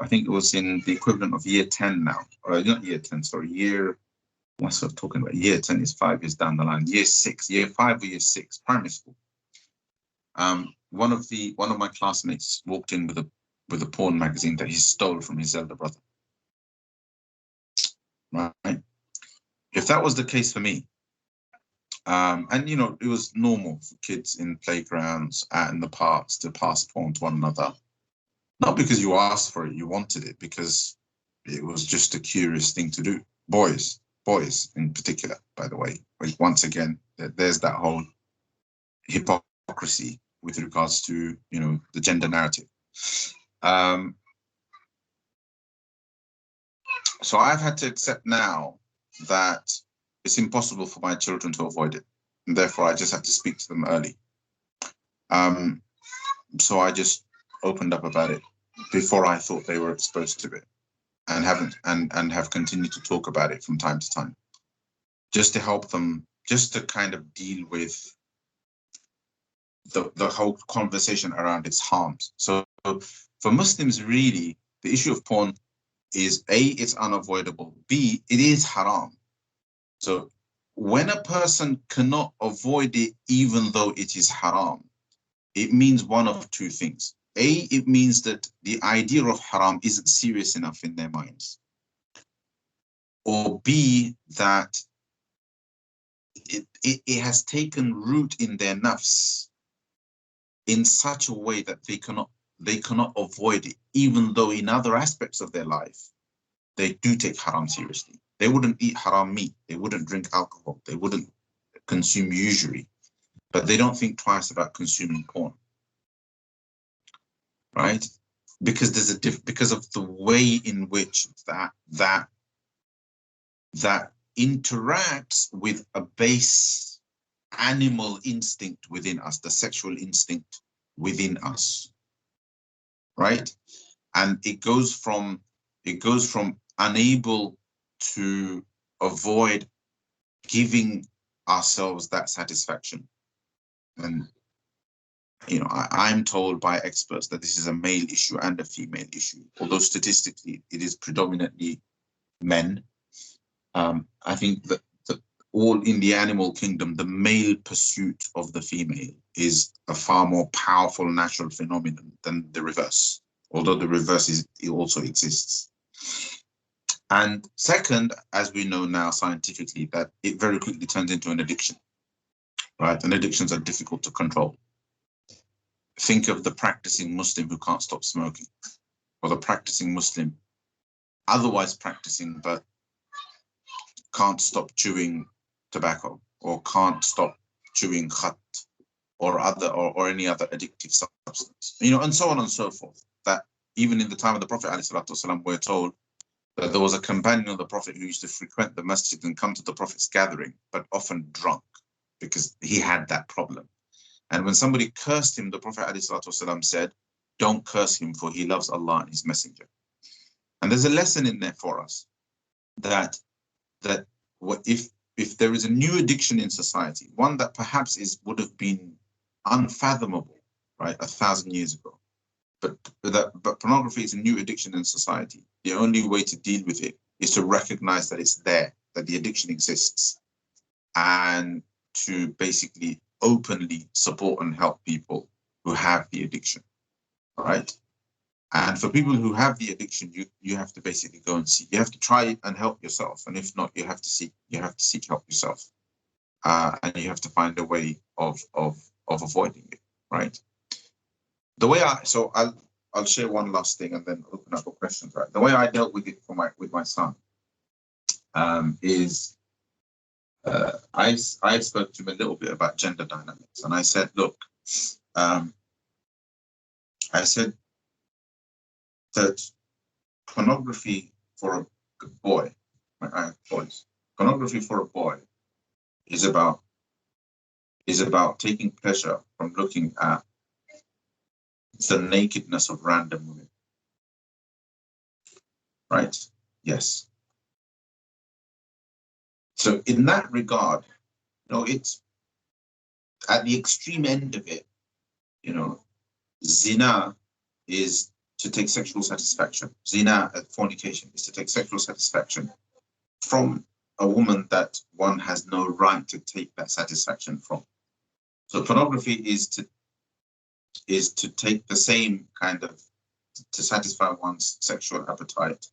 think it was in the equivalent of year 10 now, or not year 10, sorry, year. What's I talking about? Year 10 is 5 years down the line. Year 6, year 5 or year 6, primary school. One of my classmates walked in with with a porn magazine that he stole from his elder brother. Right? If that was the case for me, and you know, it was normal for kids in playgrounds and in the parks to pass porn to one another, not because you asked for it, you wanted it, because it was just a curious thing to do. Boys in particular, by the way, once again, there's that whole hypocrisy with regards to, you know, the gender narrative. So I've had to accept now that it's impossible for my children to avoid it, and therefore I just have to speak to them early. So I just opened up about it before I thought they were exposed to it, and have continued to talk about it from time to time, just to help them, just to kind of deal with the whole conversation around its harms. So for Muslims, really, the issue of porn is A, it's unavoidable, B, it is haram. So when a person cannot avoid it even though it is haram, it means one of two things. A, it means that the idea of haram isn't serious enough in their minds. Or B, that it has taken root in their nafs in such a way that they cannot avoid it, even though in other aspects of their life, they do take haram seriously. They wouldn't eat haram meat. They wouldn't drink alcohol. They wouldn't consume usury, but they don't think twice about consuming porn, right? Because there's because of the way in which that interacts with a base animal instinct within us, the sexual instinct within us, right? And it goes from unable to avoid giving ourselves that satisfaction. And you know, I'm told by experts that this is a male issue and a female issue, although statistically it is predominantly men. I think that all in the animal kingdom, the male pursuit of the female is a far more powerful natural phenomenon than the reverse, although the reverse it also exists. And second, as we know now scientifically, that it very quickly turns into an addiction, right? And addictions are difficult to control. Think of the practicing Muslim who can't stop smoking, or the practicing Muslim, otherwise practicing, but can't stop chewing tobacco, or can't stop chewing khat, or any other addictive substance, you know, and so on and so forth. That even in the time of the Prophet ﷺ, we're told that there was a companion of the Prophet who used to frequent the masjid and come to the Prophet's gathering, but often drunk, because he had that problem. And when somebody cursed him, the Prophet ﷺ said, "Don't curse him, for he loves Allah and his messenger." And there's a lesson in there for us that if there is a new addiction in society, one that perhaps would have been unfathomable, right, 1,000 years ago, but pornography is a new addiction in society. The only way to deal with it is to recognize that it's there, that the addiction exists, and to basically openly support and help people who have the addiction, right? And for people who have the addiction, you have to basically go and see. You have to try and help yourself, and if not, you have to seek help yourself, and you have to find a way of avoiding it, right? The way I'll share one last thing and then open up for questions. Right, the way I dealt with it with my son is I spoke to him a little bit about gender dynamics, and I said, look, I said that pornography for a boy, pornography for a boy is about taking pleasure from looking at the nakedness of random women, right? Yes. So in that regard, you know, it's at the extreme end of it, you know, zina is to take sexual satisfaction. Zina, fornication, is to take sexual satisfaction from a woman that one has no right to take that satisfaction from. So pornography is to take the same kind of to satisfy one's sexual appetite,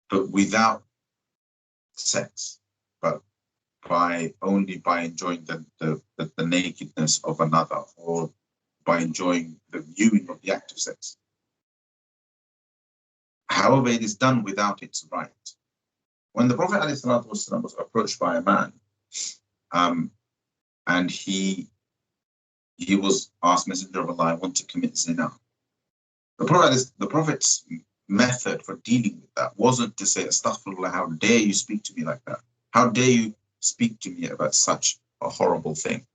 but without sex, but only by enjoying the nakedness of another, or by enjoying the viewing of the act of sex. However, it is done without its right. When the Prophet ﷺ was approached by a man, and he was asked, Messenger of Allah, I want to commit zina. The Prophet's method for dealing with that wasn't to say, Astaghfirullah, how dare you speak to me like that? How dare you speak to me about such a horrible thing?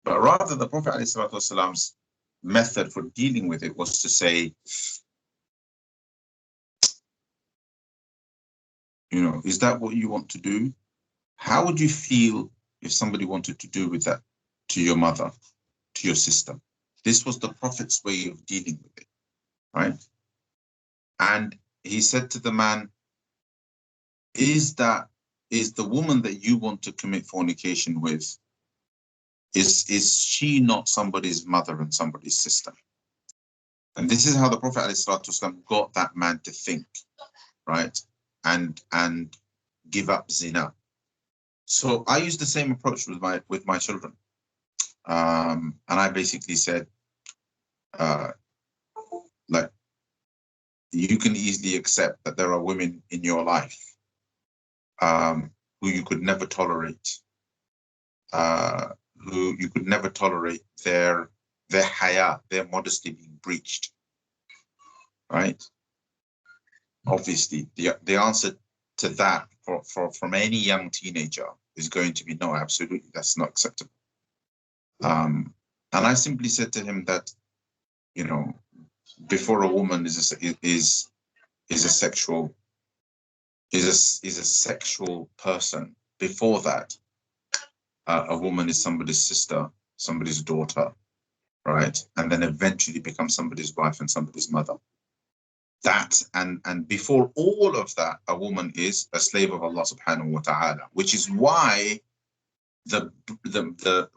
But rather, the Prophet ﷺ's method for dealing with it was to say, is that what you want to do? How would you feel if somebody wanted to do with that to your mother, to your sister? This was the Prophet's way of dealing with it, right? And he said to the man, is the woman that you want to commit fornication with, is she not somebody's mother and somebody's sister? And this is how the Prophet ﷺ got that man to think, right? And give up zina. So I used the same approach with my children. And I basically said, like, you can easily accept that there are women in your life who you could never tolerate, who you could never tolerate their haya, their modesty being breached, right? Obviously, the answer to that from any young teenager is going to be no, absolutely, that's not acceptable. And I simply said to him that, before a woman is a sexual person, before that, a woman is somebody's sister, somebody's daughter, right? And then eventually becomes somebody's wife and somebody's mother. That and before all of that, a woman is a slave of Allah subhanahu wa ta'ala, which is why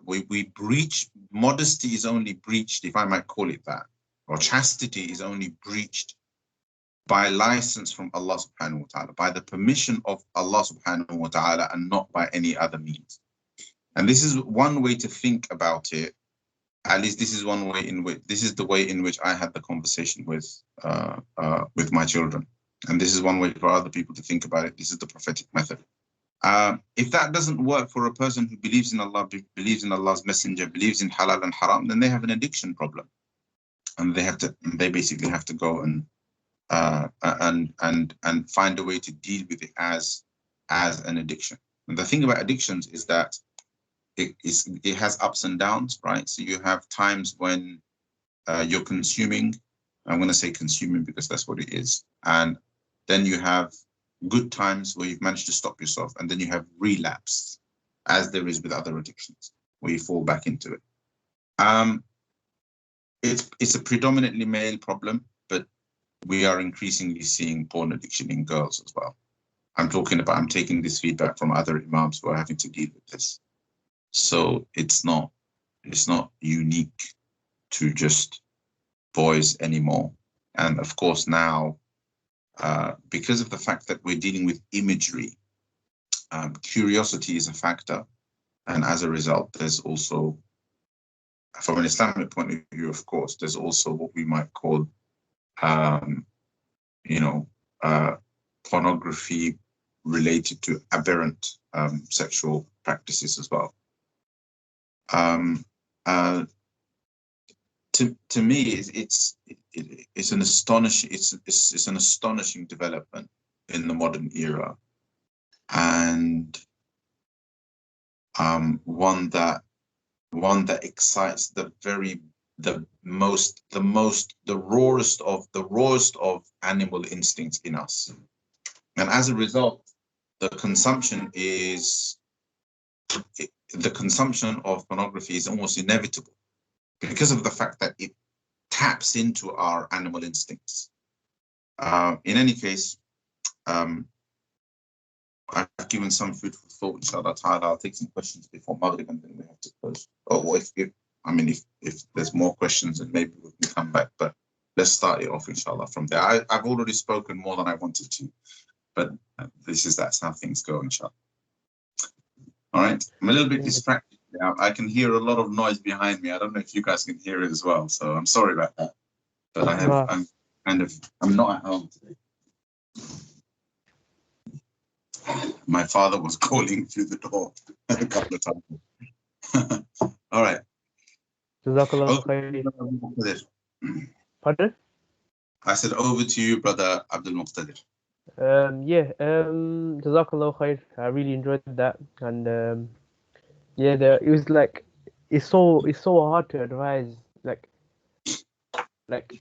we breach, modesty is only breached, if I might call it that, or chastity is only breached by license from Allah subhanahu wa ta'ala, by the permission of Allah subhanahu wa ta'ala, and not by any other means. And this is one way to think about it. At least this is one way this is the way in which I had the conversation with my children. And this is one way for other people to think about it. This is the prophetic method. If that doesn't work for a person who believes in Allah, believes in Allah's messenger, believes in halal and haram, then they have an addiction problem. And they basically have to go and find a way to deal with it as an addiction. And the thing about addictions is that it has ups and downs, right? So you have times when you're consuming. I'm going to say consuming because that's what it is. And then you have good times where you've managed to stop yourself. And then you have relapse, as there is with other addictions, where you fall back into it. It's a predominantly male problem, but we are increasingly seeing porn addiction in girls as well. I'm taking this feedback from other imams who are having to deal with this. So it's not unique to just boys anymore. And of course now, because of the fact that we're dealing with imagery, curiosity is a factor. And as a result, there's also, from an Islamic point of view, of course, there's also what we might call, pornography related to aberrant sexual practices as well. To me, it's an astonishing development in the modern era, and one that excites the rawest of animal instincts in us. And as a result, the consumption of pornography is almost inevitable because of the fact that it taps into our animal instincts. In any case, I've given some food for thought, inshallah ta'ala. I'll take some questions before Maghrib and then we have to close. Or if there's more questions, then maybe we can come back. But let's start it off, inshallah, from there. I've already spoken more than I wanted to, but that's how things go, inshallah. All right, I'm a little bit distracted now. I can hear a lot of noise behind me. I don't know if you guys can hear it as well, so I'm sorry about that. But I'm not at home today. My father was calling through the door a couple of times. All right. Pardon? I said over to you, brother Abdul Muqtadir. Jazakallah khair. I really enjoyed that, and it was like it's so hard to advise. Like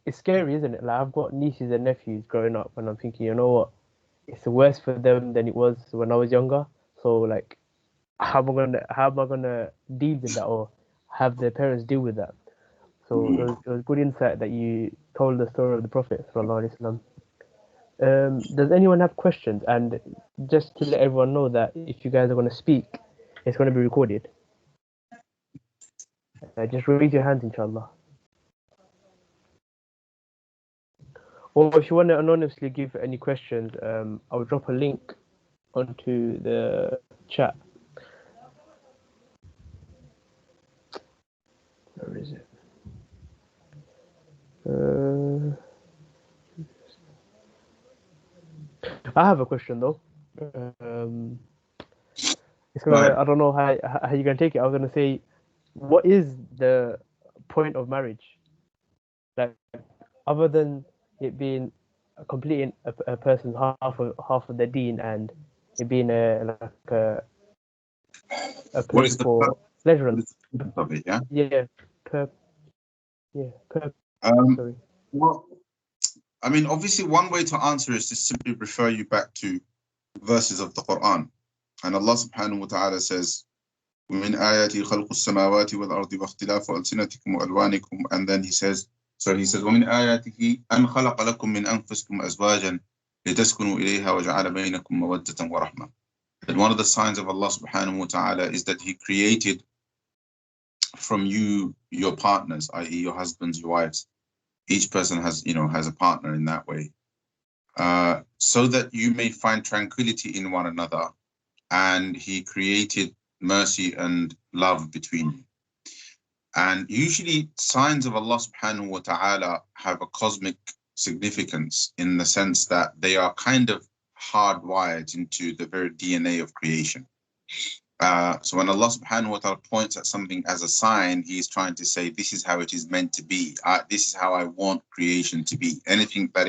it's scary, isn't it? Like I've got nieces and nephews growing up, and I'm thinking, you know what? It's worse for them than it was when I was younger. So like, how am I gonna deal with that, or have their parents deal with that? So it was good insight that you told the story of the Prophet sallallahu alaihi wasallam. Does anyone have questions? And just to let everyone know that if you guys are going to speak, it's going to be recorded. Just raise your hands, inshallah. Or if you want to anonymously give any questions, I'll drop a link onto the chat. Where is it? I have a question though. I don't know how you're gonna take it. I was gonna say, what is the point of marriage? Like, other than it being completing a person's half of the deen and it being a place for pleasure. Of it, yeah. Sorry. Well, I mean, obviously, one way to answer is to simply refer you back to verses of the Quran, and Allah Subhanahu wa Taala says, وَمِنْ آيَاتِهِ خَلْقُ السَّمَاوَاتِ وَالْأَرْضِ وَاخْتِلَافُ أَلْسِنَتِكُمْ وَأَلْوَانِكُمْ, and then he says, وَمِنْ آيَاتِهِ أَنْ خَلَقَ لَكُم مِّنْ أَنفُسِكُمْ أَزْوَاجًا لِتَسْكُنُوا إِلَيْهَا وَجَعَلَ بَيْنَكُم مَّوَدَّةً وَرَحْمَةً. That one of the signs of Allah Subhanahu wa Taala is that He created from you your partners, i.e., your husbands, your wives. Each person has a partner in that way, so that you may find tranquility in one another, and He created mercy and love between you. And usually signs of Allah Subhanahu wa Ta'ala have a cosmic significance in the sense that they are kind of hardwired into the very DNA of creation. So when Allah Subhanahu wa Ta'ala points at something as a sign, He's trying to say, this is how it is meant to be. This is how I want creation to be. Anything that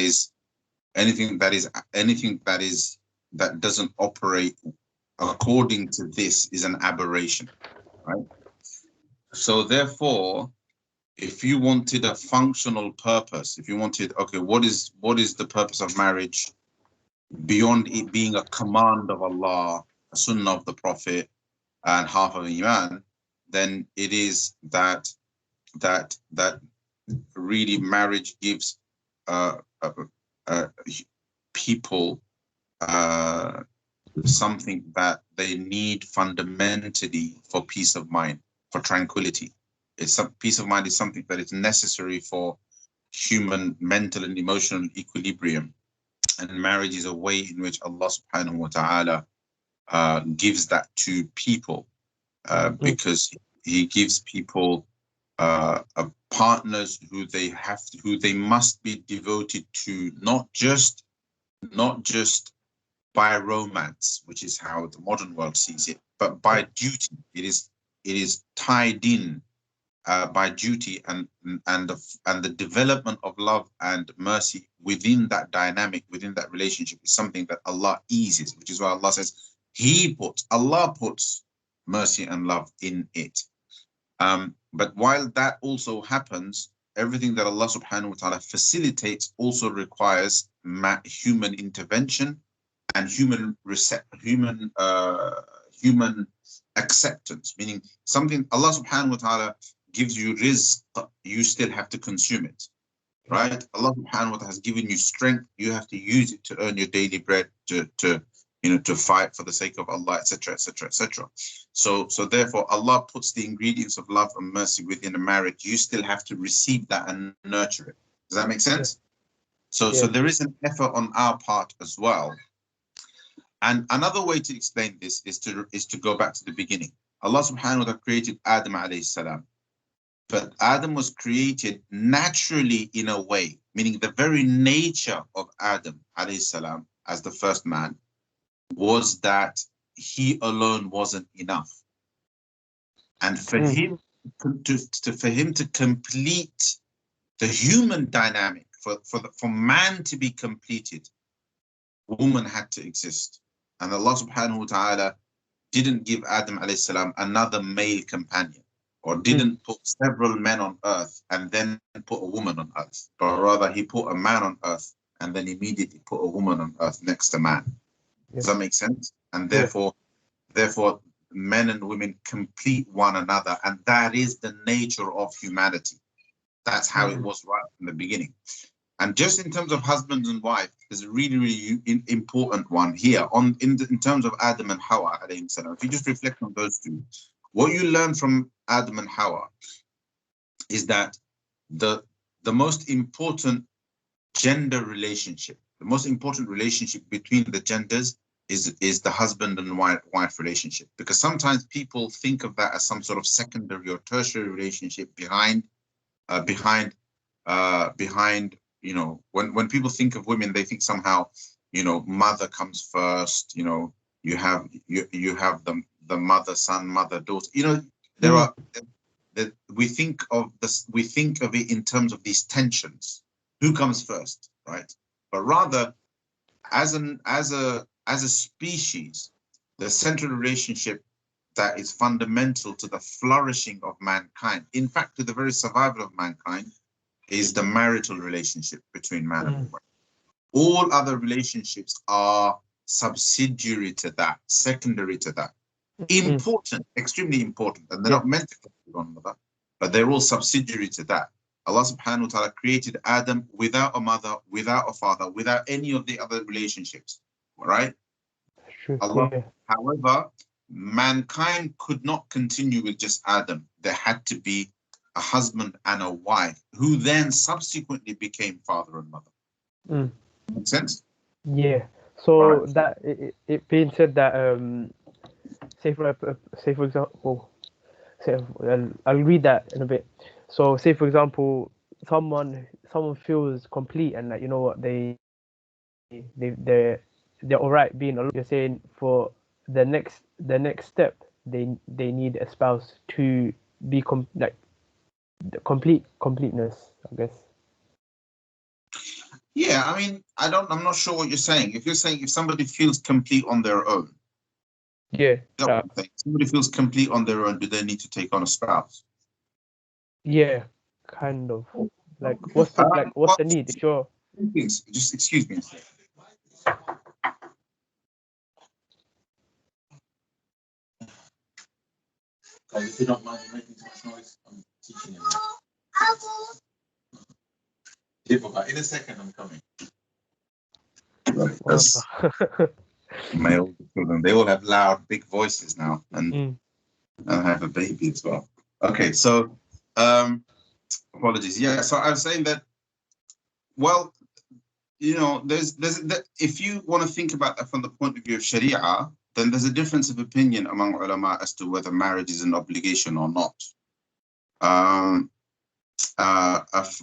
doesn't operate according to this is an aberration, right? So therefore, if you wanted a functional purpose, if you wanted, okay, what is the purpose of marriage beyond it being a command of Allah, a sunnah of the Prophet, and half of Iman, then it is that really marriage gives people something that they need fundamentally for peace of mind, for tranquility. Peace of mind is something that is necessary for human mental and emotional equilibrium, and marriage is a way in which Allah Subhanahu wa Ta'ala gives that to people, because He gives people partners who they must be devoted to, not just by romance, which is how the modern world sees it, but by duty. It is tied in by duty, and the development of love and mercy within that dynamic, within that relationship, is something that Allah eases, which is why Allah says Allah puts mercy and love in it. But while that also happens, everything that Allah Subhanahu wa Ta'ala facilitates also requires human intervention and human acceptance, meaning something Allah Subhanahu wa Ta'ala gives you rizq, you still have to consume it, right? Allah Subhanahu wa Ta'ala has given you strength, you have to use it to earn your daily bread, to fight for the sake of Allah, etc., etc., etc. So therefore, Allah puts the ingredients of love and mercy within a marriage. You still have to receive that and nurture it. Does that make sense? Yeah. So there is an effort on our part as well. And another way to explain this is to go back to the beginning. Allah subhanahu wa ta'ala created Adam alayhi salam. But Adam was created naturally in a way, meaning the very nature of Adam alayhi salam as the first man was that he alone wasn't enough. And for him to complete the human dynamic, for man to be completed, woman had to exist. And Allah subhanahu wa ta'ala didn't give Adam alayhi salam another male companion, or didn't put several men on earth and then put a woman on earth, but rather he put a man on earth and then immediately put a woman on earth next to man. Does that make sense? And therefore men and women complete one another, and that is the nature of humanity. That's how it was right from the beginning. And just in terms of husband and wife, there's a really, really important one here in terms of Adam and Hawa alayhi salam. If you just reflect on those two, what you learn from Adam and Hawa is that the most important gender relationship, the most important relationship between the genders is the husband and wife relationship. Because sometimes people think of that as some sort of secondary or tertiary relationship behind, you know, when people think of women, they think somehow, you know, mother comes first, you know, you have the mother, son, mother, daughter, you know, there are, we think of it in terms of these tensions. Who comes first, right? But rather, as a species, the central relationship that is fundamental to the flourishing of mankind, in fact, to the very survival of mankind, is the marital relationship between man and woman. All other relationships are subsidiary to that, secondary to that. Important, extremely important, and they're not meant to complete one another, but they're all subsidiary to that. Allah subhanahu wa ta'ala created Adam without a mother, without a father, without any of the other relationships, right? However, mankind could not continue with just Adam. There had to be a husband and a wife who then subsequently became father and mother. Make sense? Yeah. So that it being said that say for example, I'll read that in a bit. So say for example, someone feels complete and that, you know what, they're all right being alone. You're saying for the next step, they need a spouse to be completeness, I guess. Yeah, I mean, I'm not sure what you're saying. If you're saying if somebody feels complete on their own, somebody feels complete on their own, do they need to take on a spouse? Yeah, kind of. Like, what's the need? If you're just excuse me. If you don't mind making too much noise, I'm teaching you. In a second, I'm coming. Right, my older children, they all have loud, big voices now, and I have a baby as well. Okay, so apologies. Yeah, so I was saying that, well, you know, there's if you want to think about that from the point of view of Sharia, then there's a difference of opinion among ulama as to whether marriage is an obligation or not.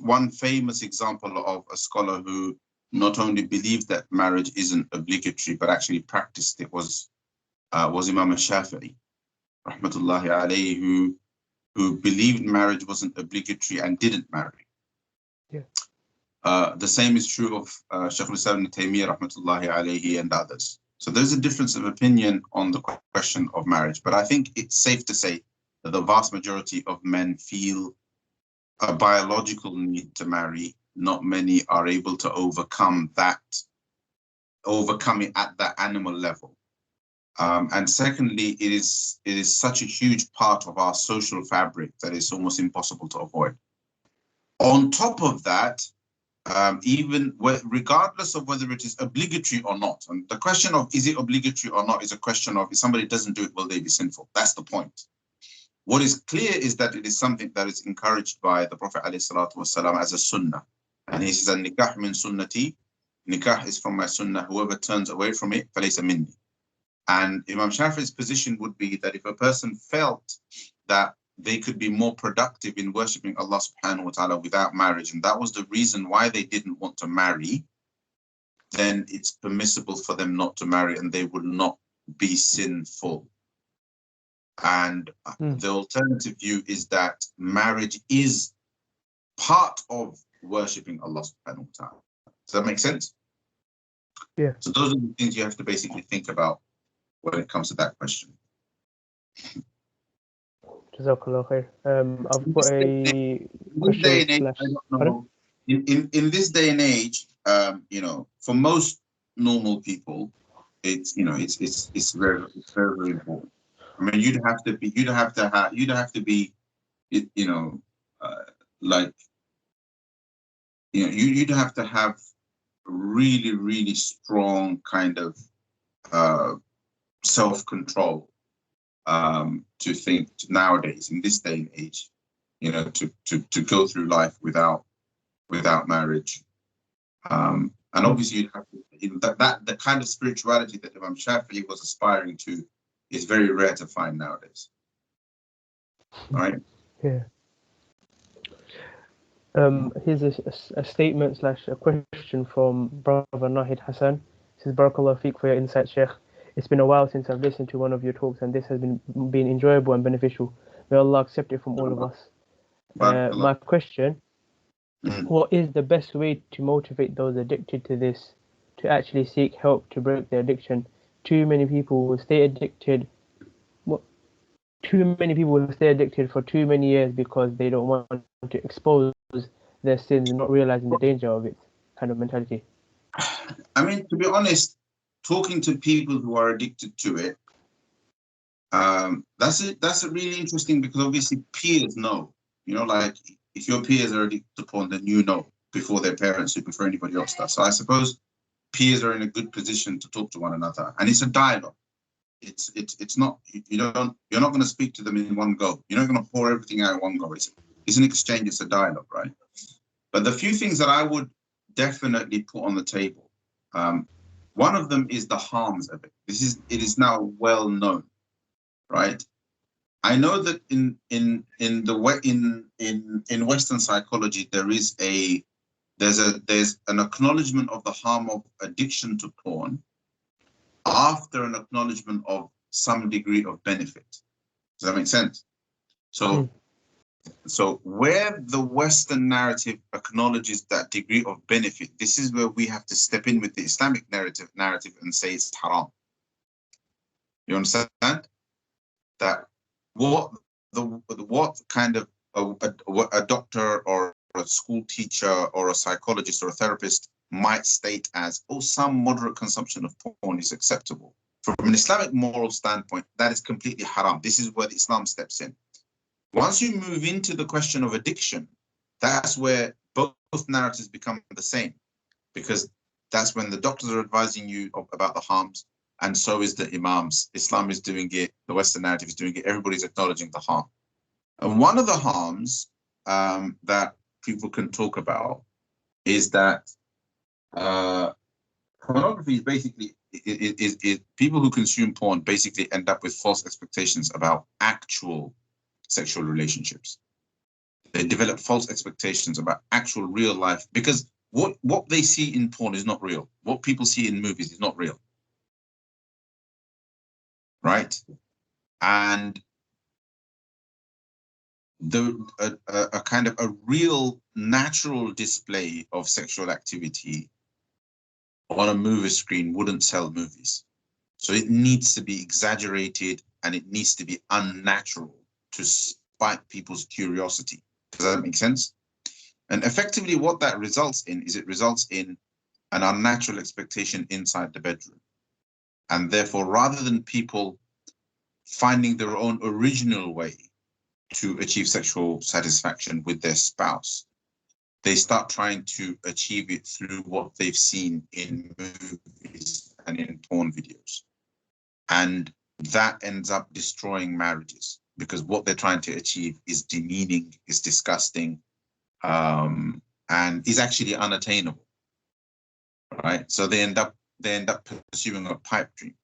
One famous example of a scholar who not only believed that marriage isn't obligatory but actually practiced it was Imam al-Shafi'i, rahmatullahi alayhi, who believed marriage wasn't obligatory and didn't marry. The same is true of Sheikh Shams Ad-Duha, rahmatullahi alayhi, and others. So there's a difference of opinion on the question of marriage, but I think it's safe to say that the vast majority of men feel a biological need to marry. Not many are able to overcome it at that animal level. And secondly, it is such a huge part of our social fabric that it's almost impossible to avoid. On top of that, regardless of whether it is obligatory or not, and the question of is it obligatory or not is a question of if somebody doesn't do it, will they be sinful? That's the point. What is clear is that it is something that is encouraged by the Prophet ﷺ as a sunnah. And he says, "Nikah min sunnati." Nikah is from my sunnah. Whoever turns away from it, falaysa minni. And Imam Shafi'i's position would be that if a person felt that they could be more productive in worshipping Allah subhanahu wa ta'ala without marriage, and that was the reason why they didn't want to marry, then it's permissible for them not to marry and they would not be sinful. And the alternative view is that marriage is part of worshipping Allah subhanahu wa ta'ala. Does that make sense? Yeah. So those are the things you have to basically think about when it comes to that question. Jazakallah khair. I've got a question Day and age, slash. I don't know. In this day and age, you know, for most normal people, it's it's very very important. I mean, you'd have to be, you know, like, you know, you'd have to have really, really strong kind of self-control to think nowadays, in this day and age, you know, to go through life without marriage. And obviously you'd have to, you know, that the kind of spirituality that Imam Shafi'i was aspiring to is very rare to find nowadays. All right? Yeah. Here's a statement slash a question from brother Nahid Hassan. He says, Barakallah Feek for your insight, Sheikh. It's been a while since I've listened to one of your talks, and this has been enjoyable and beneficial. May Allah accept it from all of us. My question, what is the best way to motivate those addicted to this to actually seek help to break their addiction? Too many people will stay addicted. Too many people will stay addicted for too many years because they don't want to expose their sins and not realizing the danger of it, kind of mentality. I mean, to be honest, talking to people who are addicted to it, that's a really interesting, because obviously peers know, you know, like if your peers are addicted to porn, then you know before their parents or before anybody else does. So I suppose peers are in a good position to talk to one another, and it's a dialogue. It's not, you're not going to speak to them in one go. You're not going to pour everything out in one go. It's an exchange, it's a dialogue, right? But the few things that I would definitely put on the table, one of them is the harms of it. It is now well known, right? I know that in Western psychology there's an acknowledgement of the harm of addiction to porn after an acknowledgement of some degree of benefit. Does that make sense? So where the Western narrative acknowledges that degree of benefit, this is where we have to step in with the Islamic narrative and say it's haram. You understand? That what kind of a doctor or a school teacher or a psychologist or a therapist might state as, oh, some moderate consumption of porn is acceptable. From an Islamic moral standpoint, that is completely haram. This is where Islam steps in. Once you move into the question of addiction, that's where both narratives become the same, because that's when the doctors are advising you about the harms, and so is the imams. Islam is doing it, the Western narrative is doing it, everybody's acknowledging the harm. And one of the harms that people can talk about is that pornography is basically, people who consume porn basically end up with false expectations about actual sexual relationships. They develop false expectations about actual real life, because what they see in porn is not real. What people see in movies is not real. Right? And a kind of a real natural display of sexual activity on a movie screen wouldn't sell movies. So it needs to be exaggerated and it needs to be unnatural to spike people's curiosity. Does that make sense? And effectively what that results in is it results in an unnatural expectation inside the bedroom. And therefore, rather than people finding their own original way to achieve sexual satisfaction with their spouse, they start trying to achieve it through what they've seen in movies and in porn videos. And that ends up destroying marriages, because what they're trying to achieve is demeaning, is disgusting, and is actually unattainable, right? So they end up pursuing a pipe dream.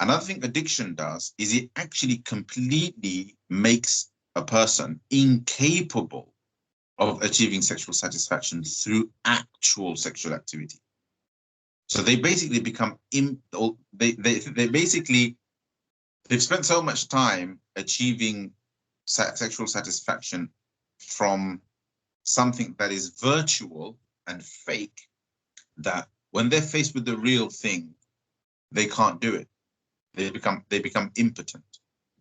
Another thing addiction does is it actually completely makes a person incapable of achieving sexual satisfaction through actual sexual activity. So they basically become they've spent so much time achieving sexual satisfaction from something that is virtual and fake, that when they're faced with the real thing, they can't do it. They become impotent.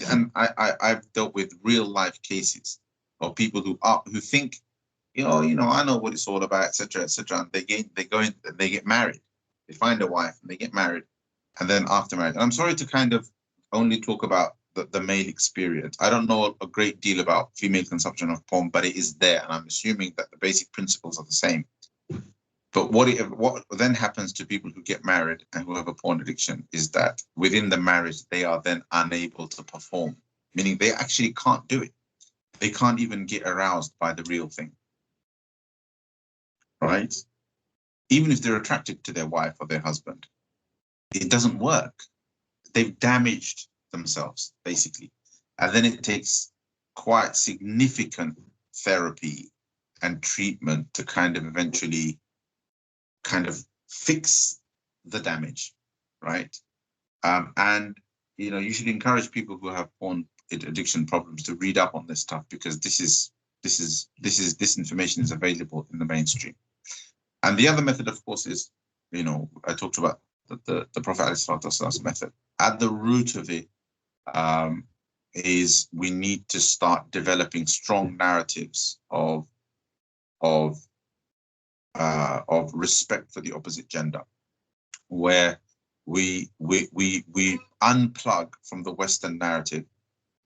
And I've dealt with real life cases of people who think, I know what it's all about, etc., etc. And they get married. They find a wife and they get married, and then after marriage. And I'm sorry to kind of only talk about the male experience. I don't know a great deal about female consumption of porn, but it is there, and I'm assuming that the basic principles are the same. But what then happens to people who get married and who have a porn addiction is that within the marriage, they are then unable to perform, meaning they actually can't do it. They can't even get aroused by the real thing, right? Even if they're attracted to their wife or their husband, it doesn't work. They've damaged themselves, basically. And then it takes quite significant therapy and treatment to kind of eventually fix the damage, right? And you should encourage people who have porn addiction problems to read up on this stuff, because this information is available in the mainstream. And the other method, of course, is, I talked about the Prophet ﷺ's method. At the root of it is we need to start developing strong narratives of respect for the opposite gender, where we unplug from the Western narrative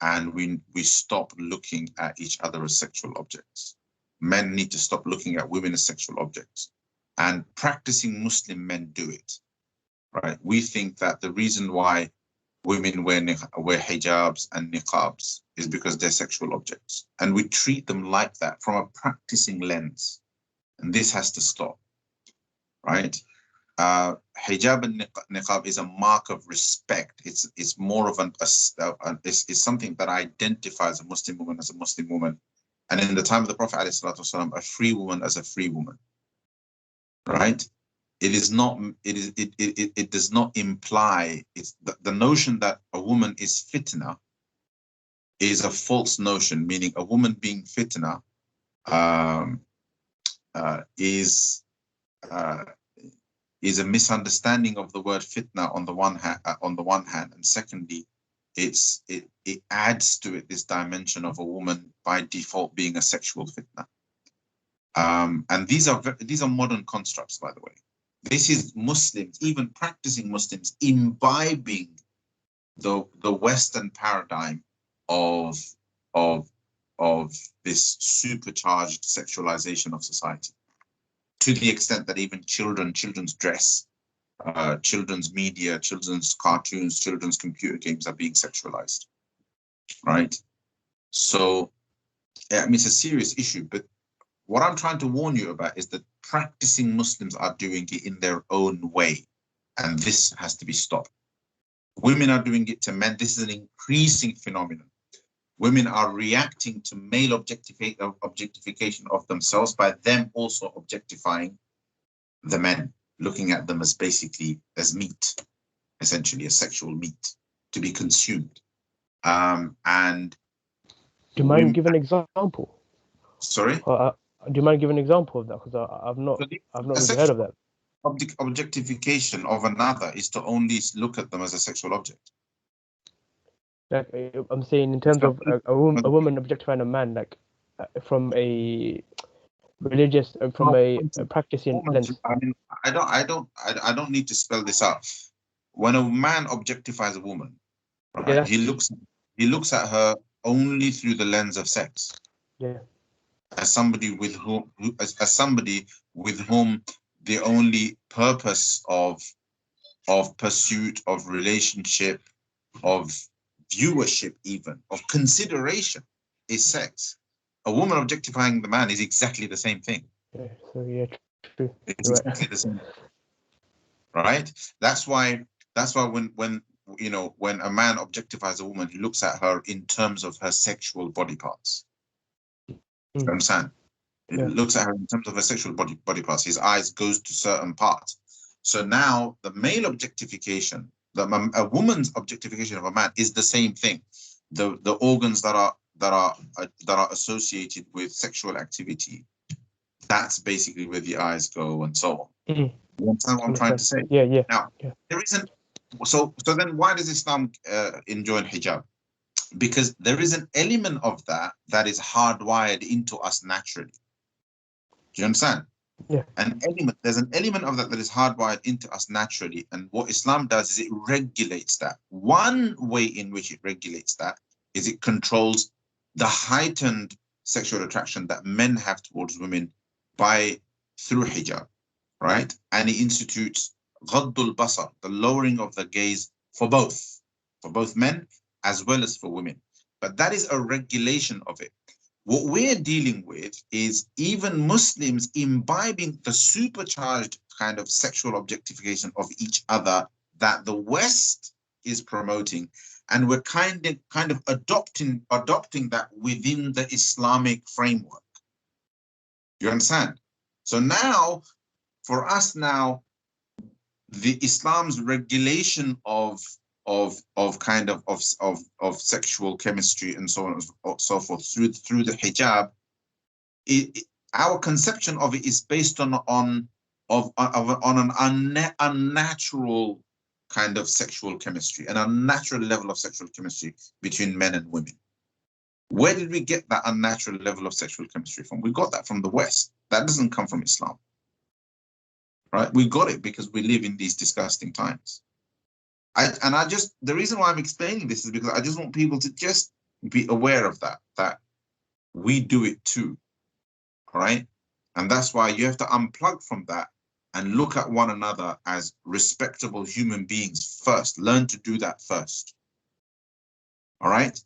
and we stop looking at each other as sexual objects. Men need to stop looking at women as sexual objects, and practicing Muslim men do it, right? We think that the reason why women wear hijabs and niqabs is because they're sexual objects, and we treat them like that from a practicing lens. And this has to stop, right? Hijab and niqab is a mark of respect. It's more of it's something that identifies a Muslim woman as a Muslim woman, and in the time of the Prophet ﷺ, a free woman as a free woman, right? It is not. It does not imply. It's the notion that a woman is fitna is a false notion. Meaning, a woman being fitna is a misunderstanding of the word fitna on the one hand, and secondly, it adds to it this dimension of a woman by default being a sexual fitna. And these are modern constructs, by the way. This is Muslims, even practicing Muslims, imbibing the Western paradigm of this supercharged sexualization of society, to the extent that even children's dress, children's media, children's cartoons, children's computer games are being sexualized, right? So, it's a serious issue, but what I'm trying to warn you about is that practicing Muslims are doing it in their own way, and this has to be stopped. Women are doing it to men. This is an increasing phenomenon. Women are reacting to male objectification of themselves by them also objectifying the men, looking at them as basically as meat, essentially as sexual meat to be consumed. And do you mind giving an example? Sorry? Do you mind giving an example of that? Because I've not really heard of that. Objectification of another is to only look at them as a sexual object. Like, I'm saying in terms of a woman objectifying a man, like from a religious, from a practicing lens. I mean, I don't need to spell this out. When a man objectifies a woman, right, Yeah, he looks at her only through the lens of sex. Yeah. As somebody with whom the only purpose of pursuit, of relationship, of viewership, even of consideration, is sex. A woman objectifying the man is exactly the same thing. Okay, so yeah, true. It's You're right. exactly the same, right? That's why when you know, when a man objectifies a woman, he looks at her in terms of her sexual body parts. You understand? He Yeah. looks at her in terms of her sexual body parts. His eyes goes to certain parts. So now the male objectification, a woman's objectification of a man is the same thing. The organs that are associated with sexual activity, that's basically where the eyes go and so on. Mm. You understand what I'm trying to say? Yeah, yeah. Now, Yeah. there isn't. So then, why does Islam enjoin hijab? Because there is an element of that is hardwired into us naturally. Do you understand? Yeah. There's an element of that is hardwired into us naturally. And what Islam does is it regulates that. One way in which it regulates that is it controls the heightened sexual attraction that men have towards women through hijab, right? And it institutes ghaddul basar, the lowering of the gaze for both men as well as for women. But that is a regulation of it. What we're dealing with is even Muslims imbibing the supercharged kind of sexual objectification of each other that the West is promoting, and we're kind of adopting that within the Islamic framework. You understand? So now, for us now, the Islam's regulation of sexual chemistry and so on and so forth through the hijab, our conception of it is based on an unnatural kind of sexual chemistry, an unnatural level of sexual chemistry between men and women. Where did we get that unnatural level of sexual chemistry from? We got that from the West. That doesn't come from Islam. Right? We got it because we live in these disgusting times. The reason why I'm explaining this is because I just want people to just be aware of that we do it too. Right? And that's why you have to unplug from that and look at one another as respectable human beings first. Learn to do that first. All right?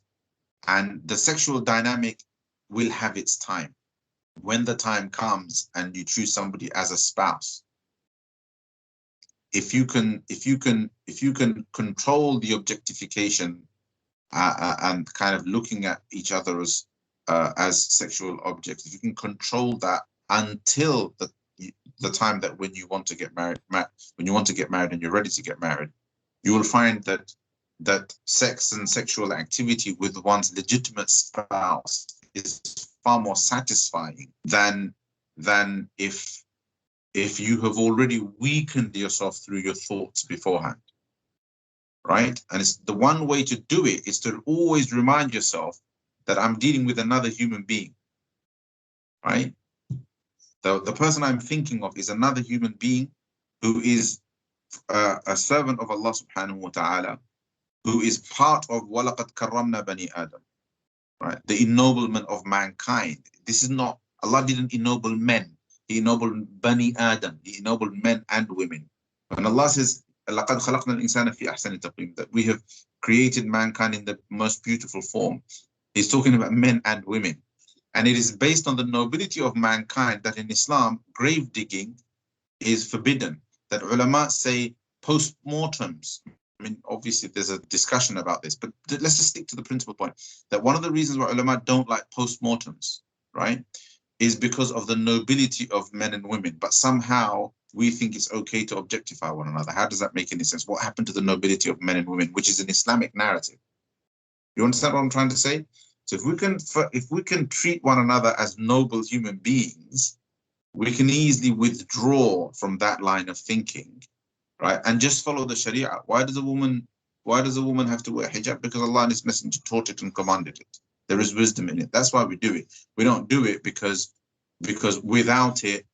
And the sexual dynamic will have its time. When the time comes and you choose somebody as a spouse, if you can control the objectification and kind of looking at each other as sexual objects, if you can control that until the time that when you want to get married, and you're ready to get married, you will find that sex and sexual activity with one's legitimate spouse is far more satisfying than if you have already weakened yourself through your thoughts beforehand, right? And it's the one way to do it is to always remind yourself that I'm dealing with another human being, right? The person I'm thinking of is another human being who is a servant of Allah subhanahu wa ta'ala, who is part of وَلَقَدْ كَرَّمْنَا بَنِي آدَمَ, right? The ennoblement of mankind. This is not, Allah didn't ennoble men. He ennobled Bani Adam. He ennobled men and women. When Allah says, لَقَدْ خَلَقْنَا الْإِنسَانَ فِي أَحْسَنِ تَقْوِيمٍ, that we have created mankind in the most beautiful form, He's talking about men and women. And it is based on the nobility of mankind that in Islam, grave digging is forbidden. That ulama say post-mortems. I mean, obviously there's a discussion about this, but let's just stick to the principal point. That one of the reasons why ulama don't like post-mortems, right, is because of the nobility of men and women. But somehow we think it's okay to objectify one another. How does that make any sense? What happened to the nobility of men and women, which is an Islamic narrative? You understand what I'm trying to say? So if we can treat one another as noble human beings, we can easily withdraw from that line of thinking, right? And just follow the Sharia. Why does a woman have to wear hijab? Because Allah and His Messenger taught it and commanded it. There is wisdom in it. That's why we do it. We don't do it because without it,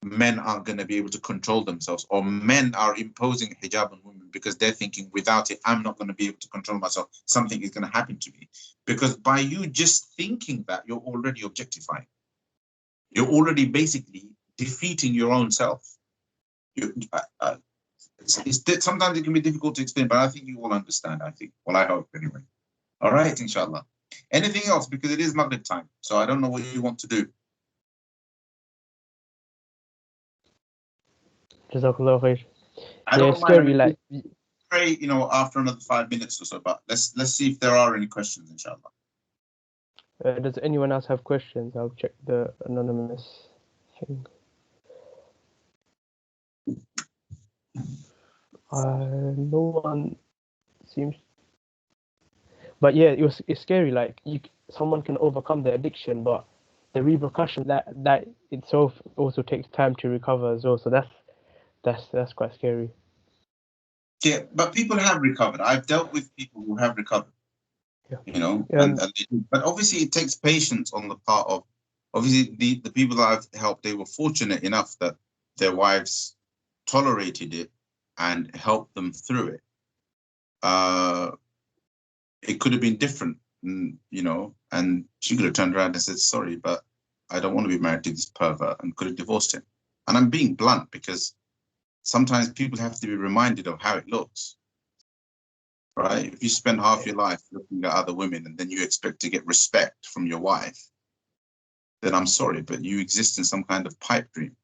men aren't going to be able to control themselves, or men are imposing hijab on women because they're thinking, without it, I'm not going to be able to control myself. Something is going to happen to me. Because by you just thinking that, you're already objectifying. You're already basically defeating your own self. Sometimes it can be difficult to explain, but I think you all understand, I think. Well, I hope anyway. All right, inshallah. Anything else? Because it is Maghrib time, so I don't know what you want to do. Jazakallah khair. I Yeah, don't it's scary. mind. Like, Pray, after another 5 minutes or so. But let's see if there are any questions, inshallah. does anyone else have questions? I'll check the anonymous thing. No one seems. But yeah, it's scary. Like, someone can overcome their addiction, but the repercussion that itself also takes time to recover as well. So that's quite scary. Yeah, but people have recovered. I've dealt with people who have recovered. Yeah. But obviously it takes patience on the part of, obviously the people that I've helped, they were fortunate enough that their wives tolerated it and helped them through it. It could have been different, and she could have turned around and said, sorry, but I don't want to be married to this pervert, and could have divorced him. And I'm being blunt because sometimes people have to be reminded of how it looks. Right? If you spend half your life looking at other women and then you expect to get respect from your wife, then I'm sorry, but you exist in some kind of pipe dream.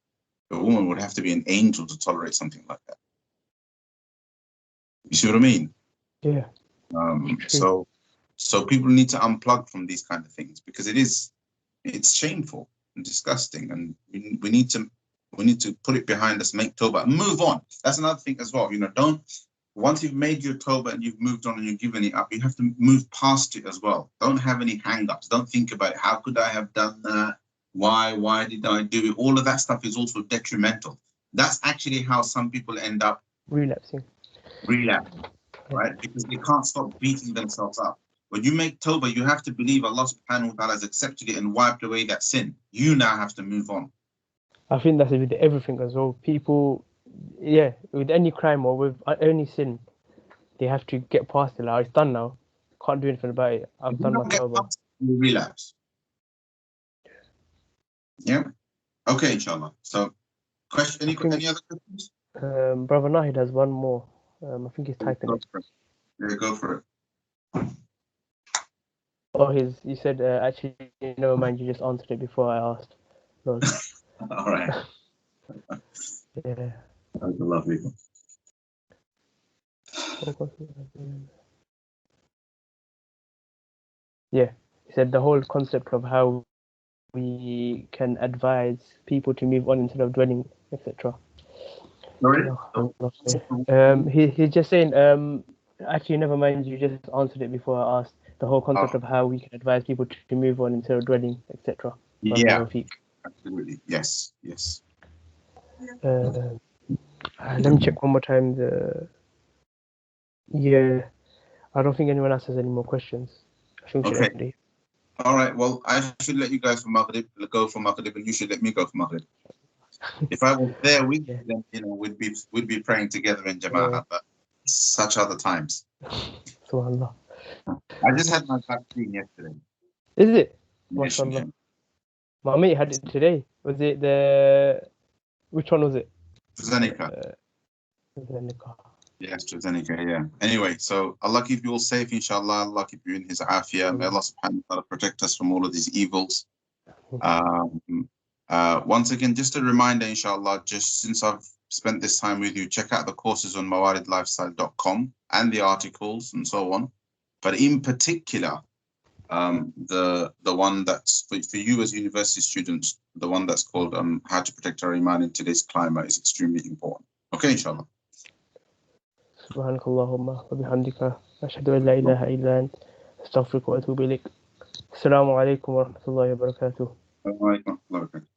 A woman would have to be an angel to tolerate something like that. You see what I mean? Yeah. So people need to unplug from these kind of things because it's shameful and disgusting, and we need to put it behind us, make tawbah, and move on. That's another thing as well. Once you've made your tawbah and you've moved on and you've given it up, you have to move past it as well. Don't have any hang-ups. Don't think about it. How could I have done that? Why did I do it? All of that stuff is also detrimental. That's actually how some people end up relapsing. Right? Because they can't stop beating themselves up. When you make tawbah, you have to believe Allah subhanahu wa ta'ala has accepted it and wiped away that sin. You now have to move on. I think that's with everything as well. People, with any crime or with any sin, they have to get past it. Like, it's done now. Can't do anything about it. I've done my tawbah. You relapse. Yeah. Okay, inshallah. So, any other questions? Brother Nahid has one more. I think he's typing it. Yeah, go for it. Oh, he said, actually, never mind, you just answered it before I asked. No. All right. Yeah. That's lovely. Yeah. He said the whole concept of how we can advise people to move on instead of dwelling, etc. He's just saying, actually, never mind, you just answered it before I asked. The whole concept of how we can advise people to move on instead of dwelling, etc. Yeah, absolutely. Yes. Let me check one more time. I don't think anyone else has any more questions. I think okay. All right. Well, I should let you guys go for Maghrib, and you should let me go for Maghrib. If I was there with you, then we'd be praying together in Jama'ah, but such other times. Subhanallah. I just had my vaccine yesterday. Is it? MashaAllah. My mate had it today. Was it which one was it? AstraZeneca. AstraZeneca. Yeah, AstraZeneca, yeah. Anyway, so Allah keep you all safe, inshallah. Allah keep you in His afiyah. May Allah subhanahu wa ta'ala protect us from all of these evils. Once again, just a reminder, inshallah, just since I've spent this time with you, check out the courses on mawaridlifestyle.com and the articles and so on. But in particular, the one that's for you as university students, the one that's called How to Protect Our Iman in Today's Climate is extremely important. Okay, inshallah. سبحانك اللهم وبحمدك أشهد أن لا إله إلا أنت أستغفرك وأتوب إليك. السلام عليكم ورحمة الله وبركاته. وعليكم السلام ورحمة الله وبركاته.